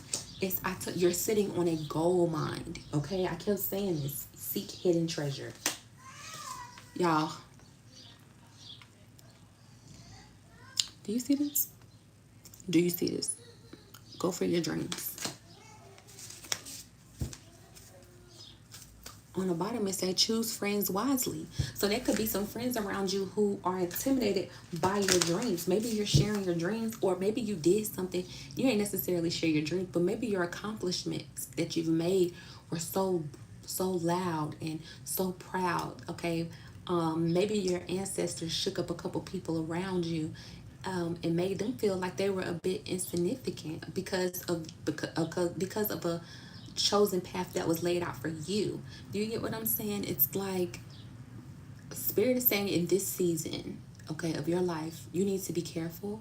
You're sitting on a gold mine, okay? I kept saying this. Seek hidden treasure. Y'all. Do you see this? Do you see this? Go for your dreams. On the bottom it says choose friends wisely. So there could be some friends around you who are intimidated by your dreams. Maybe you're sharing your dreams, or maybe you did something. You ain't necessarily share your dreams, but maybe your accomplishments that you've made were so loud and so proud. Okay, maybe your ancestors shook up a couple people around you, and made them feel like they were a bit insignificant because of a chosen path that was laid out for you. Do you get what I'm saying? It's like Spirit is saying in this season, okay, of your life, you need to be careful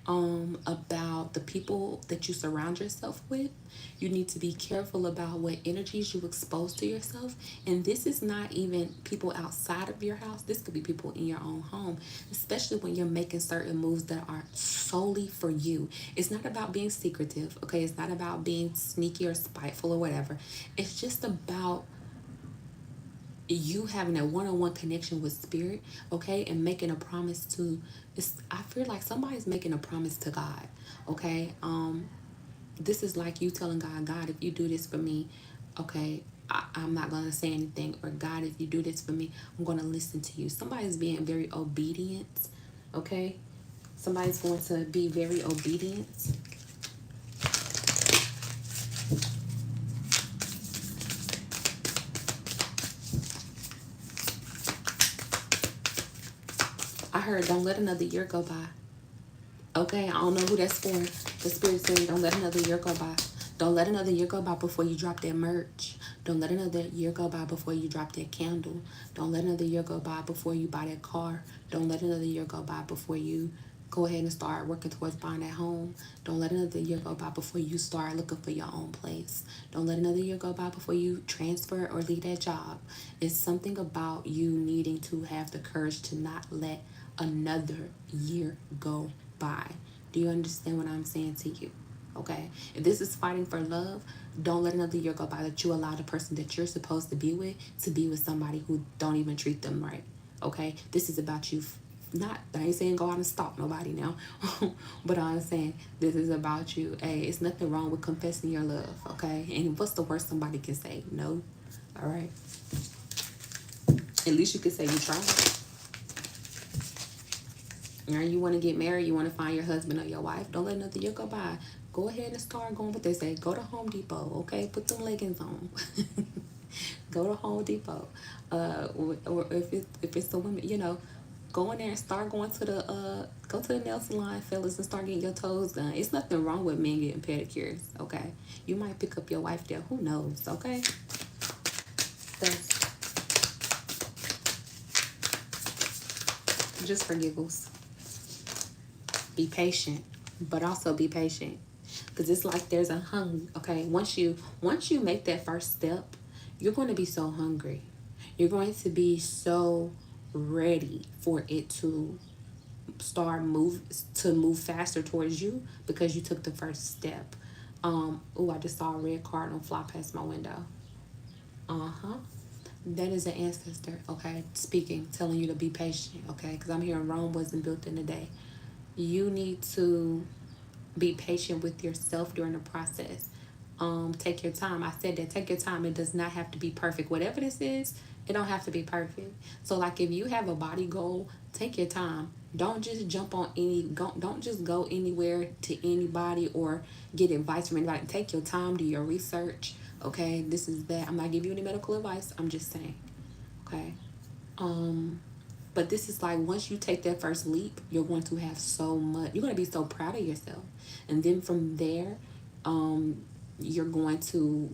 about the people that you surround yourself with. You need to be careful about what energies you expose to yourself. And this is not even people outside of your house. This could be people in your own home, especially when you're making certain moves that are solely for you. It's not about being secretive, okay? It's not about being sneaky or spiteful or whatever. It's just about you having a one-on-one connection with Spirit, okay, and making a promise to. I feel like somebody's making a promise to God, okay. This is like you telling God, if you do this for me, okay, I'm not gonna say anything. Or God, if you do this for me, I'm gonna listen to you. Somebody's being very obedient, okay. Somebody's going to be very obedient. I heard, don't let another year go by. Okay, I don't know who that's for. The Spirit saying, don't let another year go by. Don't let another year go by before you drop that merch. Don't let another year go by before you drop that candle. Don't let another year go by before you buy that car. Don't let another year go by before you go ahead and start working towards buying that home. Don't let another year go by before you start looking for your own place. Don't let another year go by before you transfer or leave that job. It's something about you needing to have the courage to not let another year go by. Do you understand what I'm saying to you? Okay, if this is fighting for love, don't let another year go by that you allow the person that you're supposed to be with somebody who don't even treat them right. Okay, this is about you. Not, I ain't saying go out and stalk nobody now, but I'm saying this is about you. Hey, it's nothing wrong with confessing your love. Okay, and what's the worst somebody can say? No. All right, at least you can say you tried. You want to get married, you want to find your husband or your wife, don't let another year go by. Go ahead and start going what they say. Go to Home Depot, okay? Put them leggings on. Go to Home Depot. Or if it's the women, Go in there and start going to the go to the nail salon, fellas, and start getting your toes done. It's nothing wrong with men getting pedicures, okay? You might pick up your wife there, who knows, okay? That's just for giggles. Be patient, but also be patient, because it's like there's a hunger. Okay, once you make that first step, you're going to be so hungry. You're going to be so ready for it to move faster towards you because you took the first step. Oh, I just saw a red cardinal fly past my window. Uh-huh. That is an ancestor, okay, speaking, telling you to be patient, okay, because I'm hearing Rome wasn't built in a day. You need to be patient with yourself during the process. Take your time. I said that, take your time. It does not have to be perfect. Whatever this is, it don't have to be perfect. So like if you have a body goal, take your time. Don't just jump on don't just go anywhere to anybody or get advice from anybody. Take your time, do your research. Okay, this is that. I'm not giving you any medical advice. I'm just saying. Okay. But this is like once you take that first leap, you're going to have so much. You're going to be so proud of yourself, and then from there, you're going to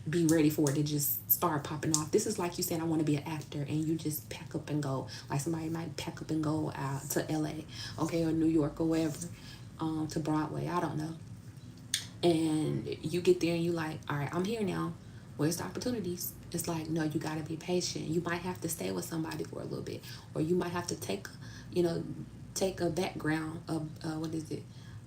be ready for it to just start popping off. This is like you saying, I want to be an actor, and you just pack up and go. Like somebody might pack up and go out to LA, okay, or New York or wherever, to Broadway. I don't know. And you get there and you like, all right, I'm here now. Where's the opportunities? It's like, no, you got to be patient. You might have to stay with somebody for a little bit, or you might have to take, you know, take a background of, what is it?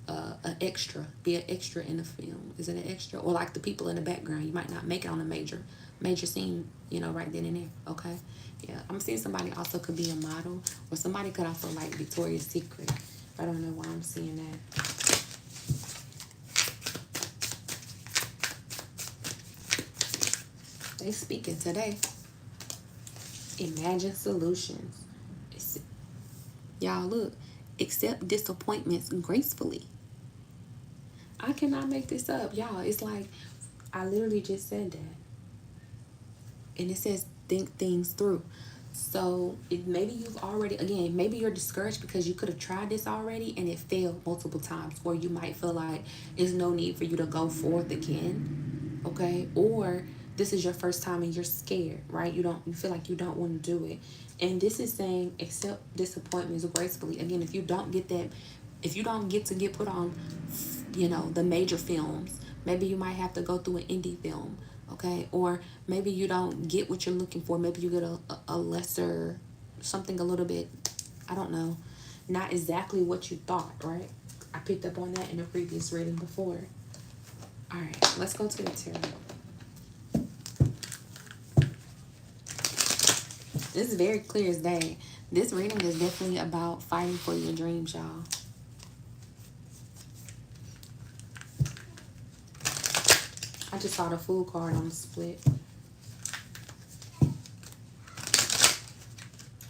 An extra, be an extra in the film. Is it an extra? Or like the people in the background, you might not make it on a major scene, you know, right then and there. Okay. Yeah. I'm seeing somebody also could be a model, or somebody could also like Victoria's Secret. I don't know why I'm seeing that. They speaking today. Imagine solutions. Y'all look, accept disappointments gracefully. I cannot make this up, y'all. It's like I literally just said that, and it says think things through. So maybe you've already, again, maybe you're discouraged because you could have tried this already and it failed multiple times, or you might feel like there's no need for you to go forth again, okay? Or this is your first time and you're scared, right? You feel like you don't want to do it. And this is saying accept disappointments gracefully. Again, if you don't get to get put on, you know, the major films, maybe you might have to go through an indie film, okay? Or maybe you don't get what you're looking for. Maybe you get a lesser, something a little bit, I don't know, not exactly what you thought, right? I picked up on that in a previous reading before. All right, let's go to the tarot. This is very clear as day. This reading is definitely about fighting for your dreams, y'all. I just saw the Fool card on the split.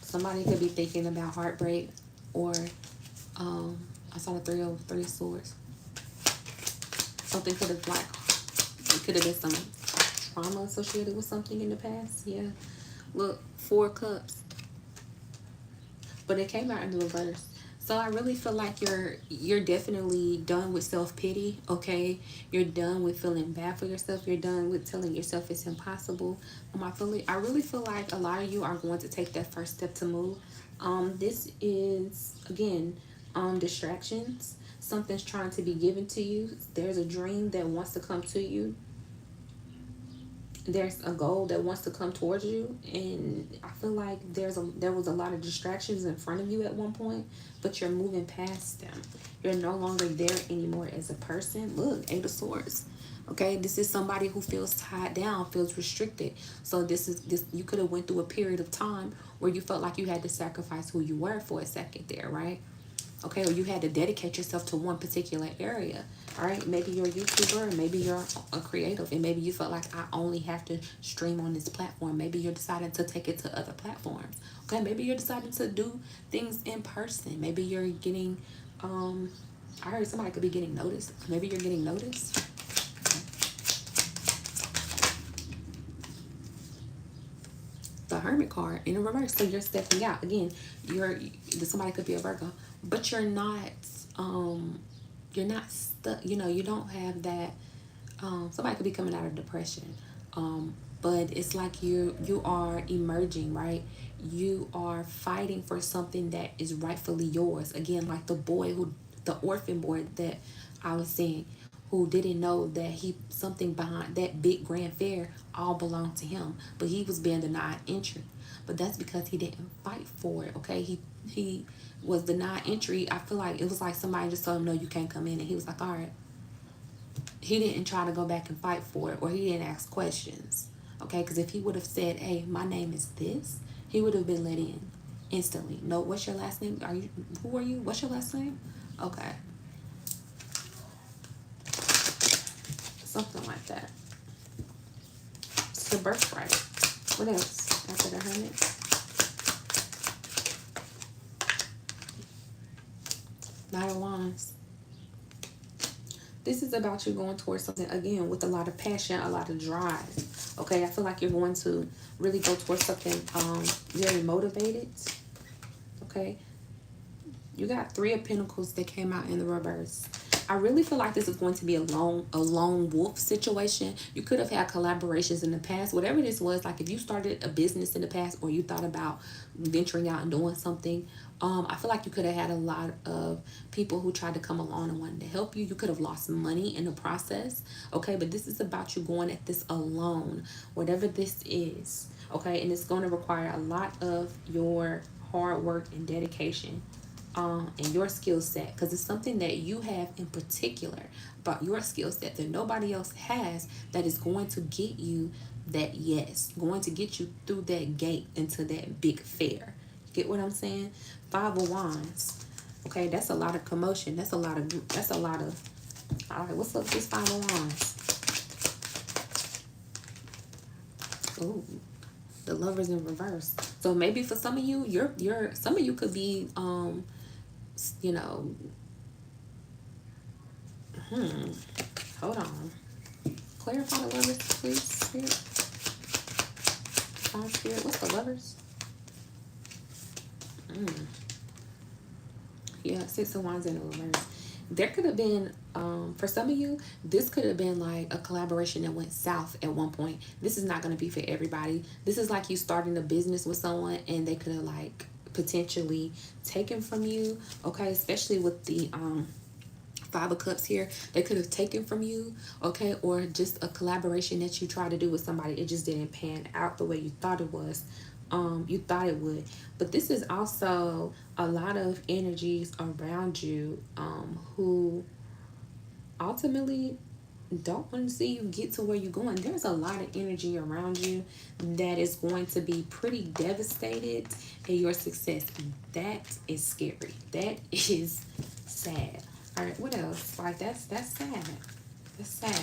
Somebody could be thinking about heartbreak, or I saw the three of swords. Something could have it could have been some trauma associated with something in the past. Yeah. Look, 4 cups. But it came out in the reverse. So I really feel like you're definitely done with self-pity, okay? You're done with feeling bad for yourself. You're done with telling yourself it's impossible. I really feel like a lot of you are going to take that first step to move. This is, again, distractions. Something's trying to be given to you. There's a dream that wants to come to you. There's a goal that wants to come towards you, and I feel like there was a lot of distractions in front of you at one point, but you're moving past them. You're no longer there anymore as a person. Look, 8 of Swords. Okay, this is somebody who feels tied down, feels restricted. So this you could have went through a period of time where you felt like you had to sacrifice who you were for a second there, right? Okay, or you had to dedicate yourself to one particular area. All right, maybe you're a YouTuber, maybe you're a creative, and maybe you felt like I only have to stream on this platform. Maybe you're deciding to take it to other platforms. Okay, maybe you're deciding to do things in person. Maybe you're getting, I heard somebody could be getting noticed. Maybe you're getting noticed. The a Hermit card in a reverse. So you're stepping out. Again, somebody could be a Virgo, but you're not stuck, you don't have that. Somebody could be coming out of depression. But it's like you are emerging, right? You are fighting for something that is rightfully yours. Again, like the orphan boy that I was saying, who didn't know that something behind that big grand fair all belonged to him, but he was being denied entry. But that's because he didn't fight for it. Okay, he was denied entry. I feel like it was like somebody just told him, no, you can't come in, and he was like, all right. He didn't try to go back and fight for it, or he didn't ask questions. Okay, because if he would have said, hey, my name is this, he would have been let in instantly. No, what's your last name? Who are you? What's your last name? Okay. Something like that. It's the birthright. What else after the Hermit? Knight of Wands. This is about you going towards something, again, with a lot of passion, a lot of drive. Okay, I feel like you're going to really go towards something very motivated. Okay. You got Three of Pentacles that came out in the reverse. I really feel like this is going to be a lone wolf situation. You could have had collaborations in the past. Whatever this was, like if you started a business in the past, or you thought about venturing out and doing something, I feel like you could have had a lot of people who tried to come along and wanted to help you. You could have lost money in the process. Okay, but this is about you going at this alone, whatever this is. Okay, and it's going to require a lot of your hard work and dedication. And your skill set, because it's something that you have in particular about your skill set that nobody else has, that is going to get you that yes, going to get you through that gate into that big fair. Get what I'm saying? Five of Wands. Okay, that's a lot of commotion. That's a lot of all right, what's up with this Five of Wands? Ooh, the Lovers in reverse. So maybe for some of you, some of you could be hold on. Clarify the Lovers, please, Spirit. Spirit, what's the Lovers? Yeah, Six of Wands in the reverse. There could have been, for some of you, this could have been like a collaboration that went south at one point. This is not going to be for everybody. This is like you starting a business with someone and they could have like potentially taken from you. Okay, especially with the Five of Cups here, they could have taken from you. Okay, or just a collaboration that you tried to do with somebody, it just didn't pan out the way you thought it was. You thought it would. But this is also a lot of energies around you who ultimately don't want to see you get to where you're going. There's a lot of energy around you that is going to be pretty devastated in your success. That is scary. That is sad. All right, what else? Like that's sad. That's sad.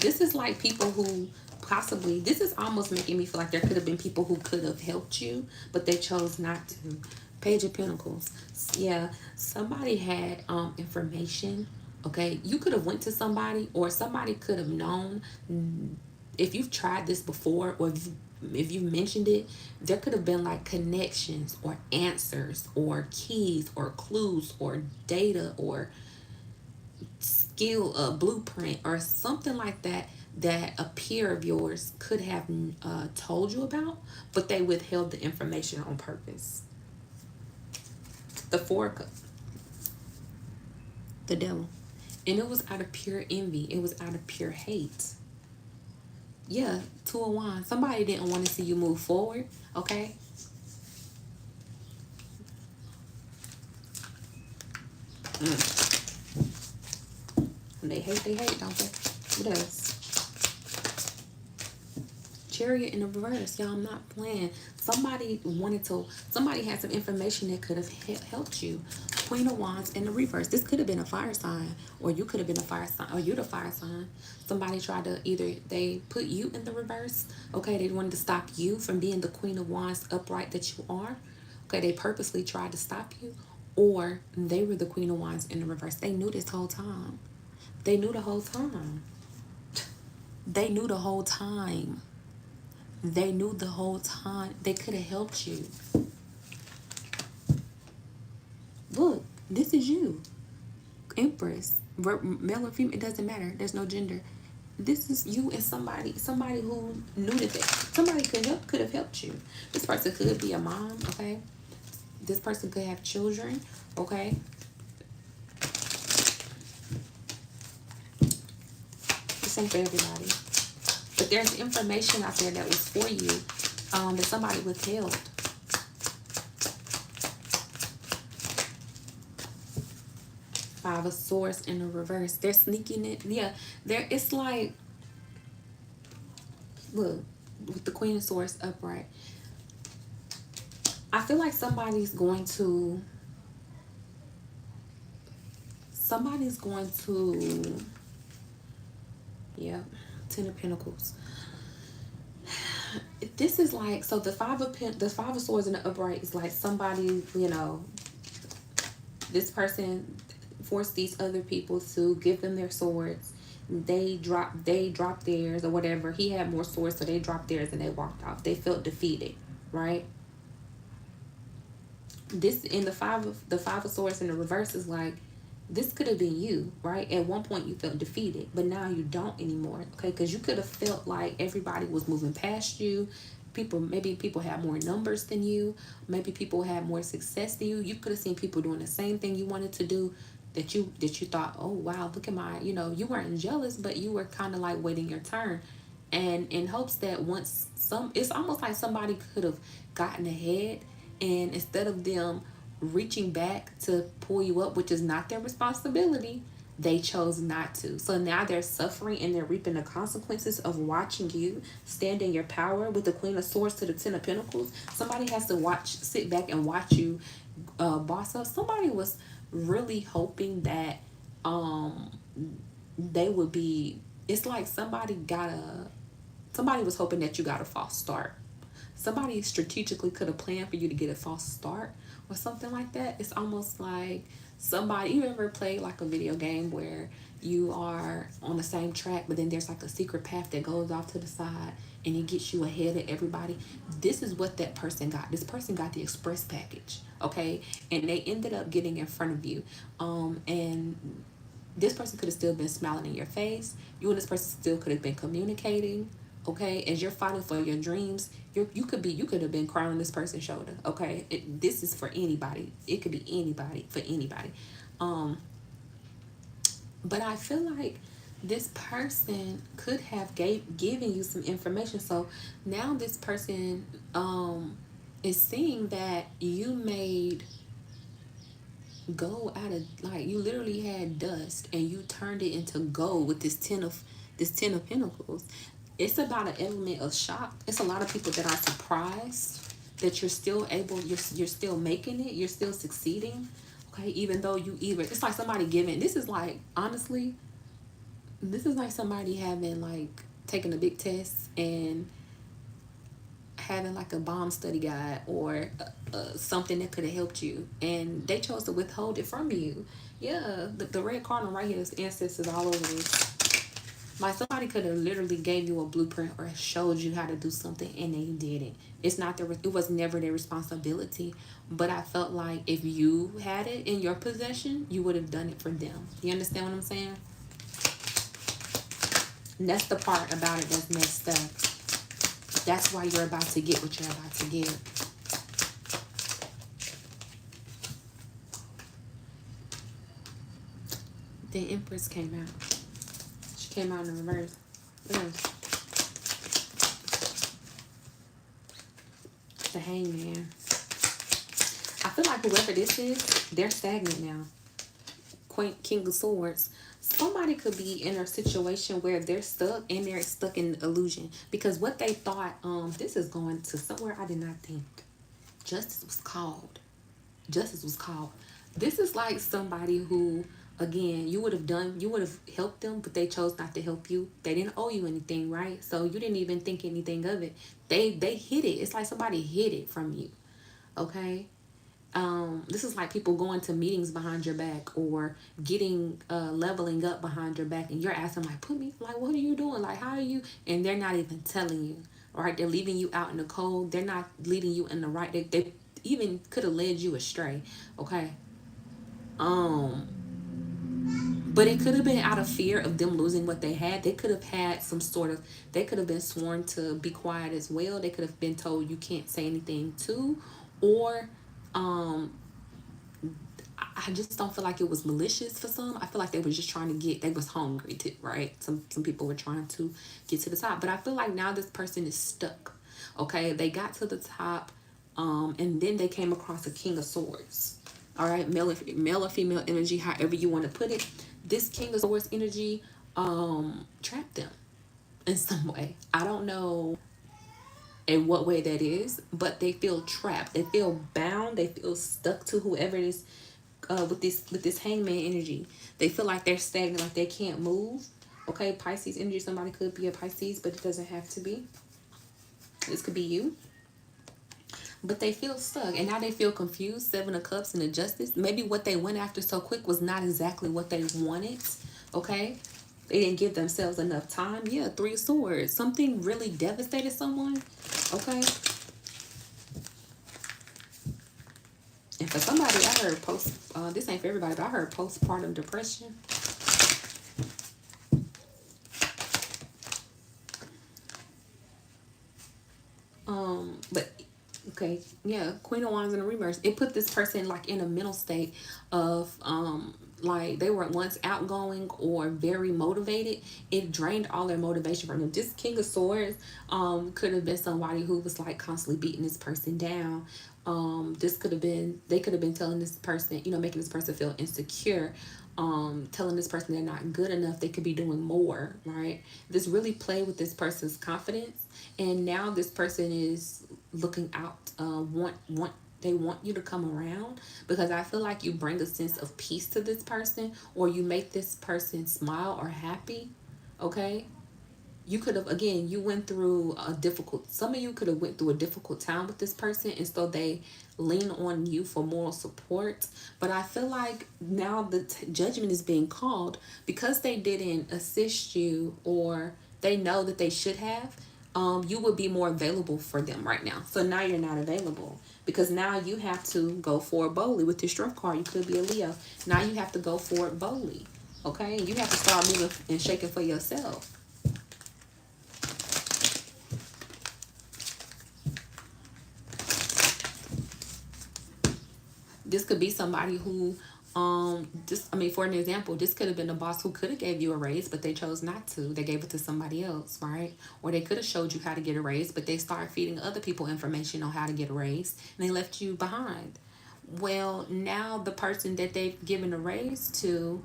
This is like people who possibly, this is almost making me feel like there could have been people who could have helped you, but they chose not to. Page of Pentacles. Yeah, somebody had information. Okay, you could have went to somebody, or somebody could have known. If you've tried this before, or if you've mentioned it, there could have been like connections or answers or keys or clues or data or skill, blueprint or something like that, that a peer of yours could have told you about, but they withheld the information on purpose. The Four of Cups. The Devil. And it was out of pure envy. It was out of pure hate. Yeah, Two of Wands. Somebody didn't want to see you move forward, okay? They hate, don't they? What else? Chariot in the reverse. Y'all, I'm not playing. Somebody had some information that could have helped you. Queen of Wands in the reverse. This could have been a fire sign, or you could have been a fire sign, or you're the fire sign. Somebody tried to, either they put you in the reverse, okay, they wanted to stop you from being the Queen of Wands upright that you are. Okay, they purposely tried to stop you, or they were the Queen of Wands in the reverse. They knew this whole time. They knew the whole time. They knew the whole time. They knew the whole time. They could have helped you. Look, this is you. Empress. Male or female, it doesn't matter. There's no gender. This is you and somebody who knew that somebody could have helped you. This person could be a mom, okay? This person could have children, okay? This ain't for everybody. But there's information out there that was for you, that somebody withheld. Five of Swords in the reverse. They're sneaking it. Yeah, it's like, look, with the Queen of Swords upright. I feel like somebody's going to, yeah, Ten of Pentacles. This is like, so the Five of Swords in the upright is like somebody, you know, this person forced these other people to give them their swords. They dropped theirs or whatever. He had more swords, so they dropped theirs and they walked off. They felt defeated, right? This in the five of swords in the reverse is like, this could have been you, right? At one point you felt defeated, but now you don't anymore, okay? Because you could have felt like everybody was moving past you. Maybe people had more numbers than you. Maybe people had more success than you. You could have seen people doing the same thing you wanted to do, that you thought, oh wow, look at my, you know, you weren't jealous, but you were kind of like waiting your turn. And in hopes that once it's almost like somebody could have gotten ahead, and instead of them reaching back to pull you up, which is not their responsibility, they chose not to. So now they're suffering and they're reaping the consequences of watching you stand in your power with the Queen of Swords to the Ten of Pentacles. Somebody has to sit back and watch you boss up. Somebody was really hoping that they would be, it's like somebody was hoping that you got a false start. Somebody strategically could have planned for you to get a false start or something like that. It's almost like you ever play like a video game where you are on the same track, but then there's like a secret path that goes off to the side and it gets you ahead of everybody. This is what that person got. This person got the express package, okay? And they ended up getting in front of you. And this person could have still been smiling in your face. You and this person still could have been communicating, okay? As you're fighting for your dreams, you could have been crying on this person's shoulder, okay? This is for anybody. It could be anybody, for anybody. But I feel like this person could have given you some information. So now this person is seeing that you made gold out of, like, you literally had dust and you turned it into gold with this ten of Pentacles. It's about an element of shock. It's a lot of people that are surprised that you're still making it, you're still succeeding, okay? Even though it's like somebody giving, this is like, honestly, this is like somebody having, like, taking a big test and having like a bomb study guide or something that could have helped you, and they chose to withhold it from you. Yeah, the red cardinal right here is ancestors all over this. Like, somebody could have literally gave you a blueprint or showed you how to do something and they didn't. It was never their responsibility. But I felt like if you had it in your possession, you would have done it for them. You understand what I'm saying? And that's the part about it that's messed up. That's why you're about to get what you're about to get. The Empress came out. She came out in reverse. The Hangman. I feel like whoever this is, they're stagnant now. King of Swords. Somebody could be in a situation where they're stuck and they're stuck in illusion. Because what they thought, this is going to somewhere I did not think. Justice was called. Justice was called. This is like somebody who, again, you would have helped them, but they chose not to help you. They didn't owe you anything, right? So you didn't even think anything of it. They hid it. It's like somebody hid it from you. Okay? this is like people going to meetings behind your back, or getting leveling up behind your back, and you're asking like, put me, like, what are you doing, like, how are you, and they're not even telling you, right? They're leaving you out in the cold. They're not leading you in the right, they even could have led you astray. Okay. um but it could have been out of fear of them losing what they had. They could have had some sort of, they could have been sworn to be quiet as well. They could have been told you can't say anything too. Or um I just don't feel like it was malicious for some. I feel like they were just trying to get, they was hungry to, right? Some people were trying to get to the top. But I feel like now this person is stuck. Okay, they got to the top, and then they came across a King of Swords. All right, male or female energy, however you want to put it. This King of Swords energy trapped them in some way. I don't know in what way that is, but they feel trapped. They feel bound. They feel stuck to whoever it is, with this hangman energy. They feel like they're stagnant, like they can't move. Okay, Pisces energy. Somebody could be a Pisces, but it doesn't have to be. This could be you. But they feel stuck, and now they feel confused. Seven of Cups and the Justice. Maybe what they went after so quick was not exactly what they wanted. Okay, they didn't give themselves enough time. Yeah, Three of Swords. Something really devastated someone. Okay. And for somebody, I heard this ain't for everybody, but I heard postpartum depression. But okay, yeah, Queen of Wands in the reverse. It put this person like in a mental state of like they were once outgoing or very motivated. It drained all their motivation from them. This King of Swords could have been somebody who was like constantly beating this person down. This could have been, they could have been telling this person, making this person feel insecure, telling this person they're not good enough, they could be doing more, right? This really played with this person's confidence, and now this person is looking out, they want you to come around, because I feel like you bring a sense of peace to this person, or you make this person smile or happy. Okay, you could have, again, you went through a difficult, some of you could have went through a difficult time with this person, and so they lean on you for moral support. But I feel like now the judgment is being called because they didn't assist you, or they know that they should have. You would be more available for them right now. So now you're not available, because now you have to go for it boldly. With this Strength card, you could be a Leo. Now you have to go for it boldly. Okay, you have to start moving and shaking for yourself. This could be somebody who, for an example, this could have been a boss who could have gave you a raise, but they chose not to. They gave it to somebody else, right? Or they could have showed you how to get a raise, but they started feeding other people information on how to get a raise, and they left you behind. Well, now the person that they've given a raise to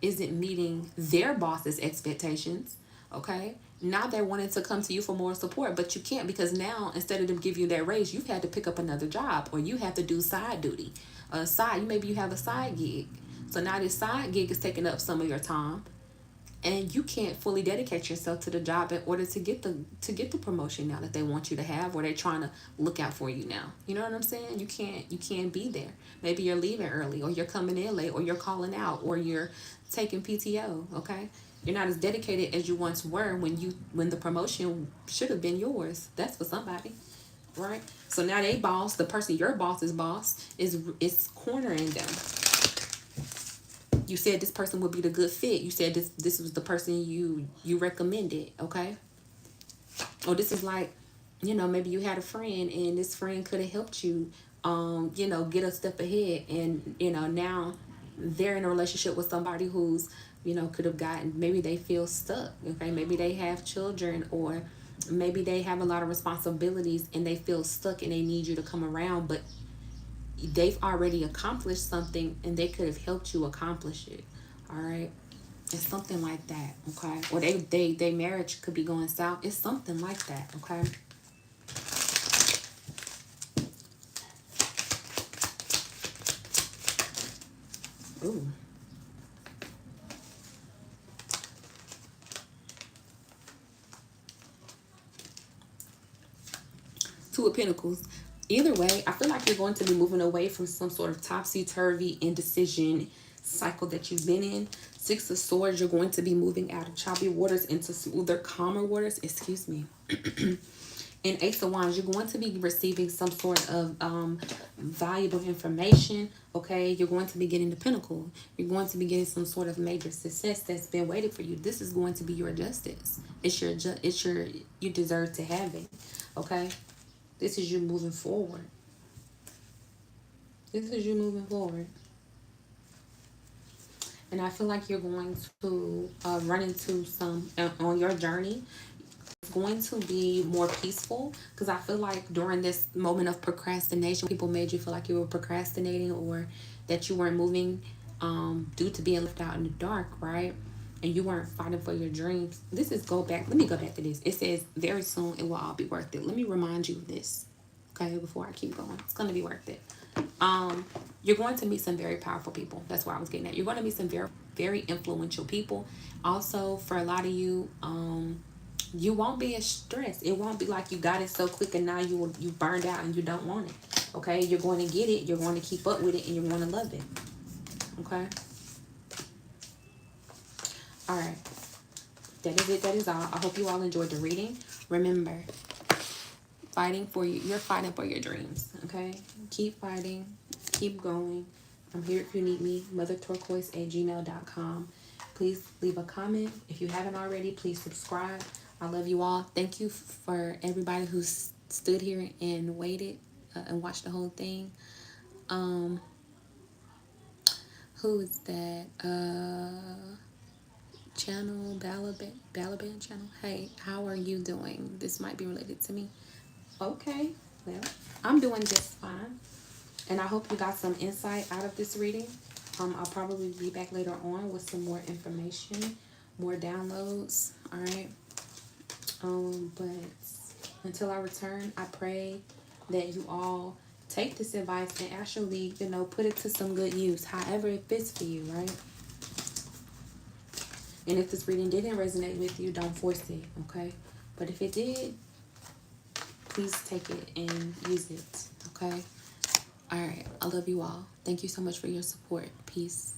isn't meeting their boss's expectations. Okay, now they're wanting to come to you for more support, but you can't, because now instead of them give you that raise, you've had to pick up another job, or you have to do side duty, maybe you have a side gig. So now this side gig is taking up some of your time, and you can't fully dedicate yourself to the job in order to get the promotion now that they want you to have, or they're trying to look out for you now. You know what I'm saying? You can't be there. Maybe you're leaving early, or you're coming in late, or you're calling out, or you're taking PTO. Okay, you're not as dedicated as you once were when the promotion should have been yours. That's for somebody, right? So now the person your boss's boss is cornering them. You said this person would be the good fit. You said this was the person you recommended, okay? Or this is like, maybe you had a friend, and this friend could have helped you, get a step ahead, and now they're in a relationship with somebody who's, could have gotten, maybe they feel stuck, okay? Maybe they have children, or maybe they have a lot of responsibilities and they feel stuck and they need you to come around, but they've already accomplished something and they could have helped you accomplish it. All right, it's something like that. Okay, or they marriage could be going south. It's something like that. Okay. Ooh. Two of Pentacles. Either way, I feel like you're going to be moving away from some sort of topsy-turvy indecision cycle that you've been in. Six of Swords, you're going to be moving out of choppy waters into smoother, calmer waters. Excuse me. And Ace of Wands, you're going to be receiving some sort of valuable information. Okay, you're going to be getting the pinnacle. You're going to be getting some sort of major success that's been waiting for you. This is going to be your justice. You deserve to have it. Okay, this is you moving forward. This is you moving forward. And I feel like you're going to run into some on your journey. It's going to be more peaceful, because I feel like during this moment of procrastination, people made you feel like you were procrastinating, or that you weren't moving due to being left out in the dark, right? And you weren't fighting for your dreams. This is let me go back to this. It says very soon it will all be worth it. Let me remind you of this, okay, before I keep going. It's going to be worth it. You're going to meet some very powerful people. That's why I was getting at. You're going to meet some very, very influential people. Also, for a lot of you, you won't be as stressed. It won't be like you got it so quick and now you burned out and you don't want it. Okay, you're going to get it. You're going to keep up with it, and you're going to love it. Okay. All right. That is it. That is all. I hope you all enjoyed the reading. Remember, you're fighting for your dreams. Okay, keep fighting, keep going. I'm here if you need me. motherturquoise@gmail.com. Please leave a comment. If you haven't already, please subscribe. I love you all. Thank you for everybody who stood here and waited and watched the whole thing. Who is that? Channel Balaban channel. Hey, how are you doing? This might be related to me. Okay, well, I'm doing just fine, and I hope you got some insight out of this reading. I'll probably be back later on with some more information, more downloads. All right. But until I return, I pray that you all take this advice and actually, put it to some good use, however it fits for you, right? And if this reading didn't resonate with you, don't force it, okay? But if it did, please take it and use it, okay? All right. I love you all. Thank you so much for your support. Peace.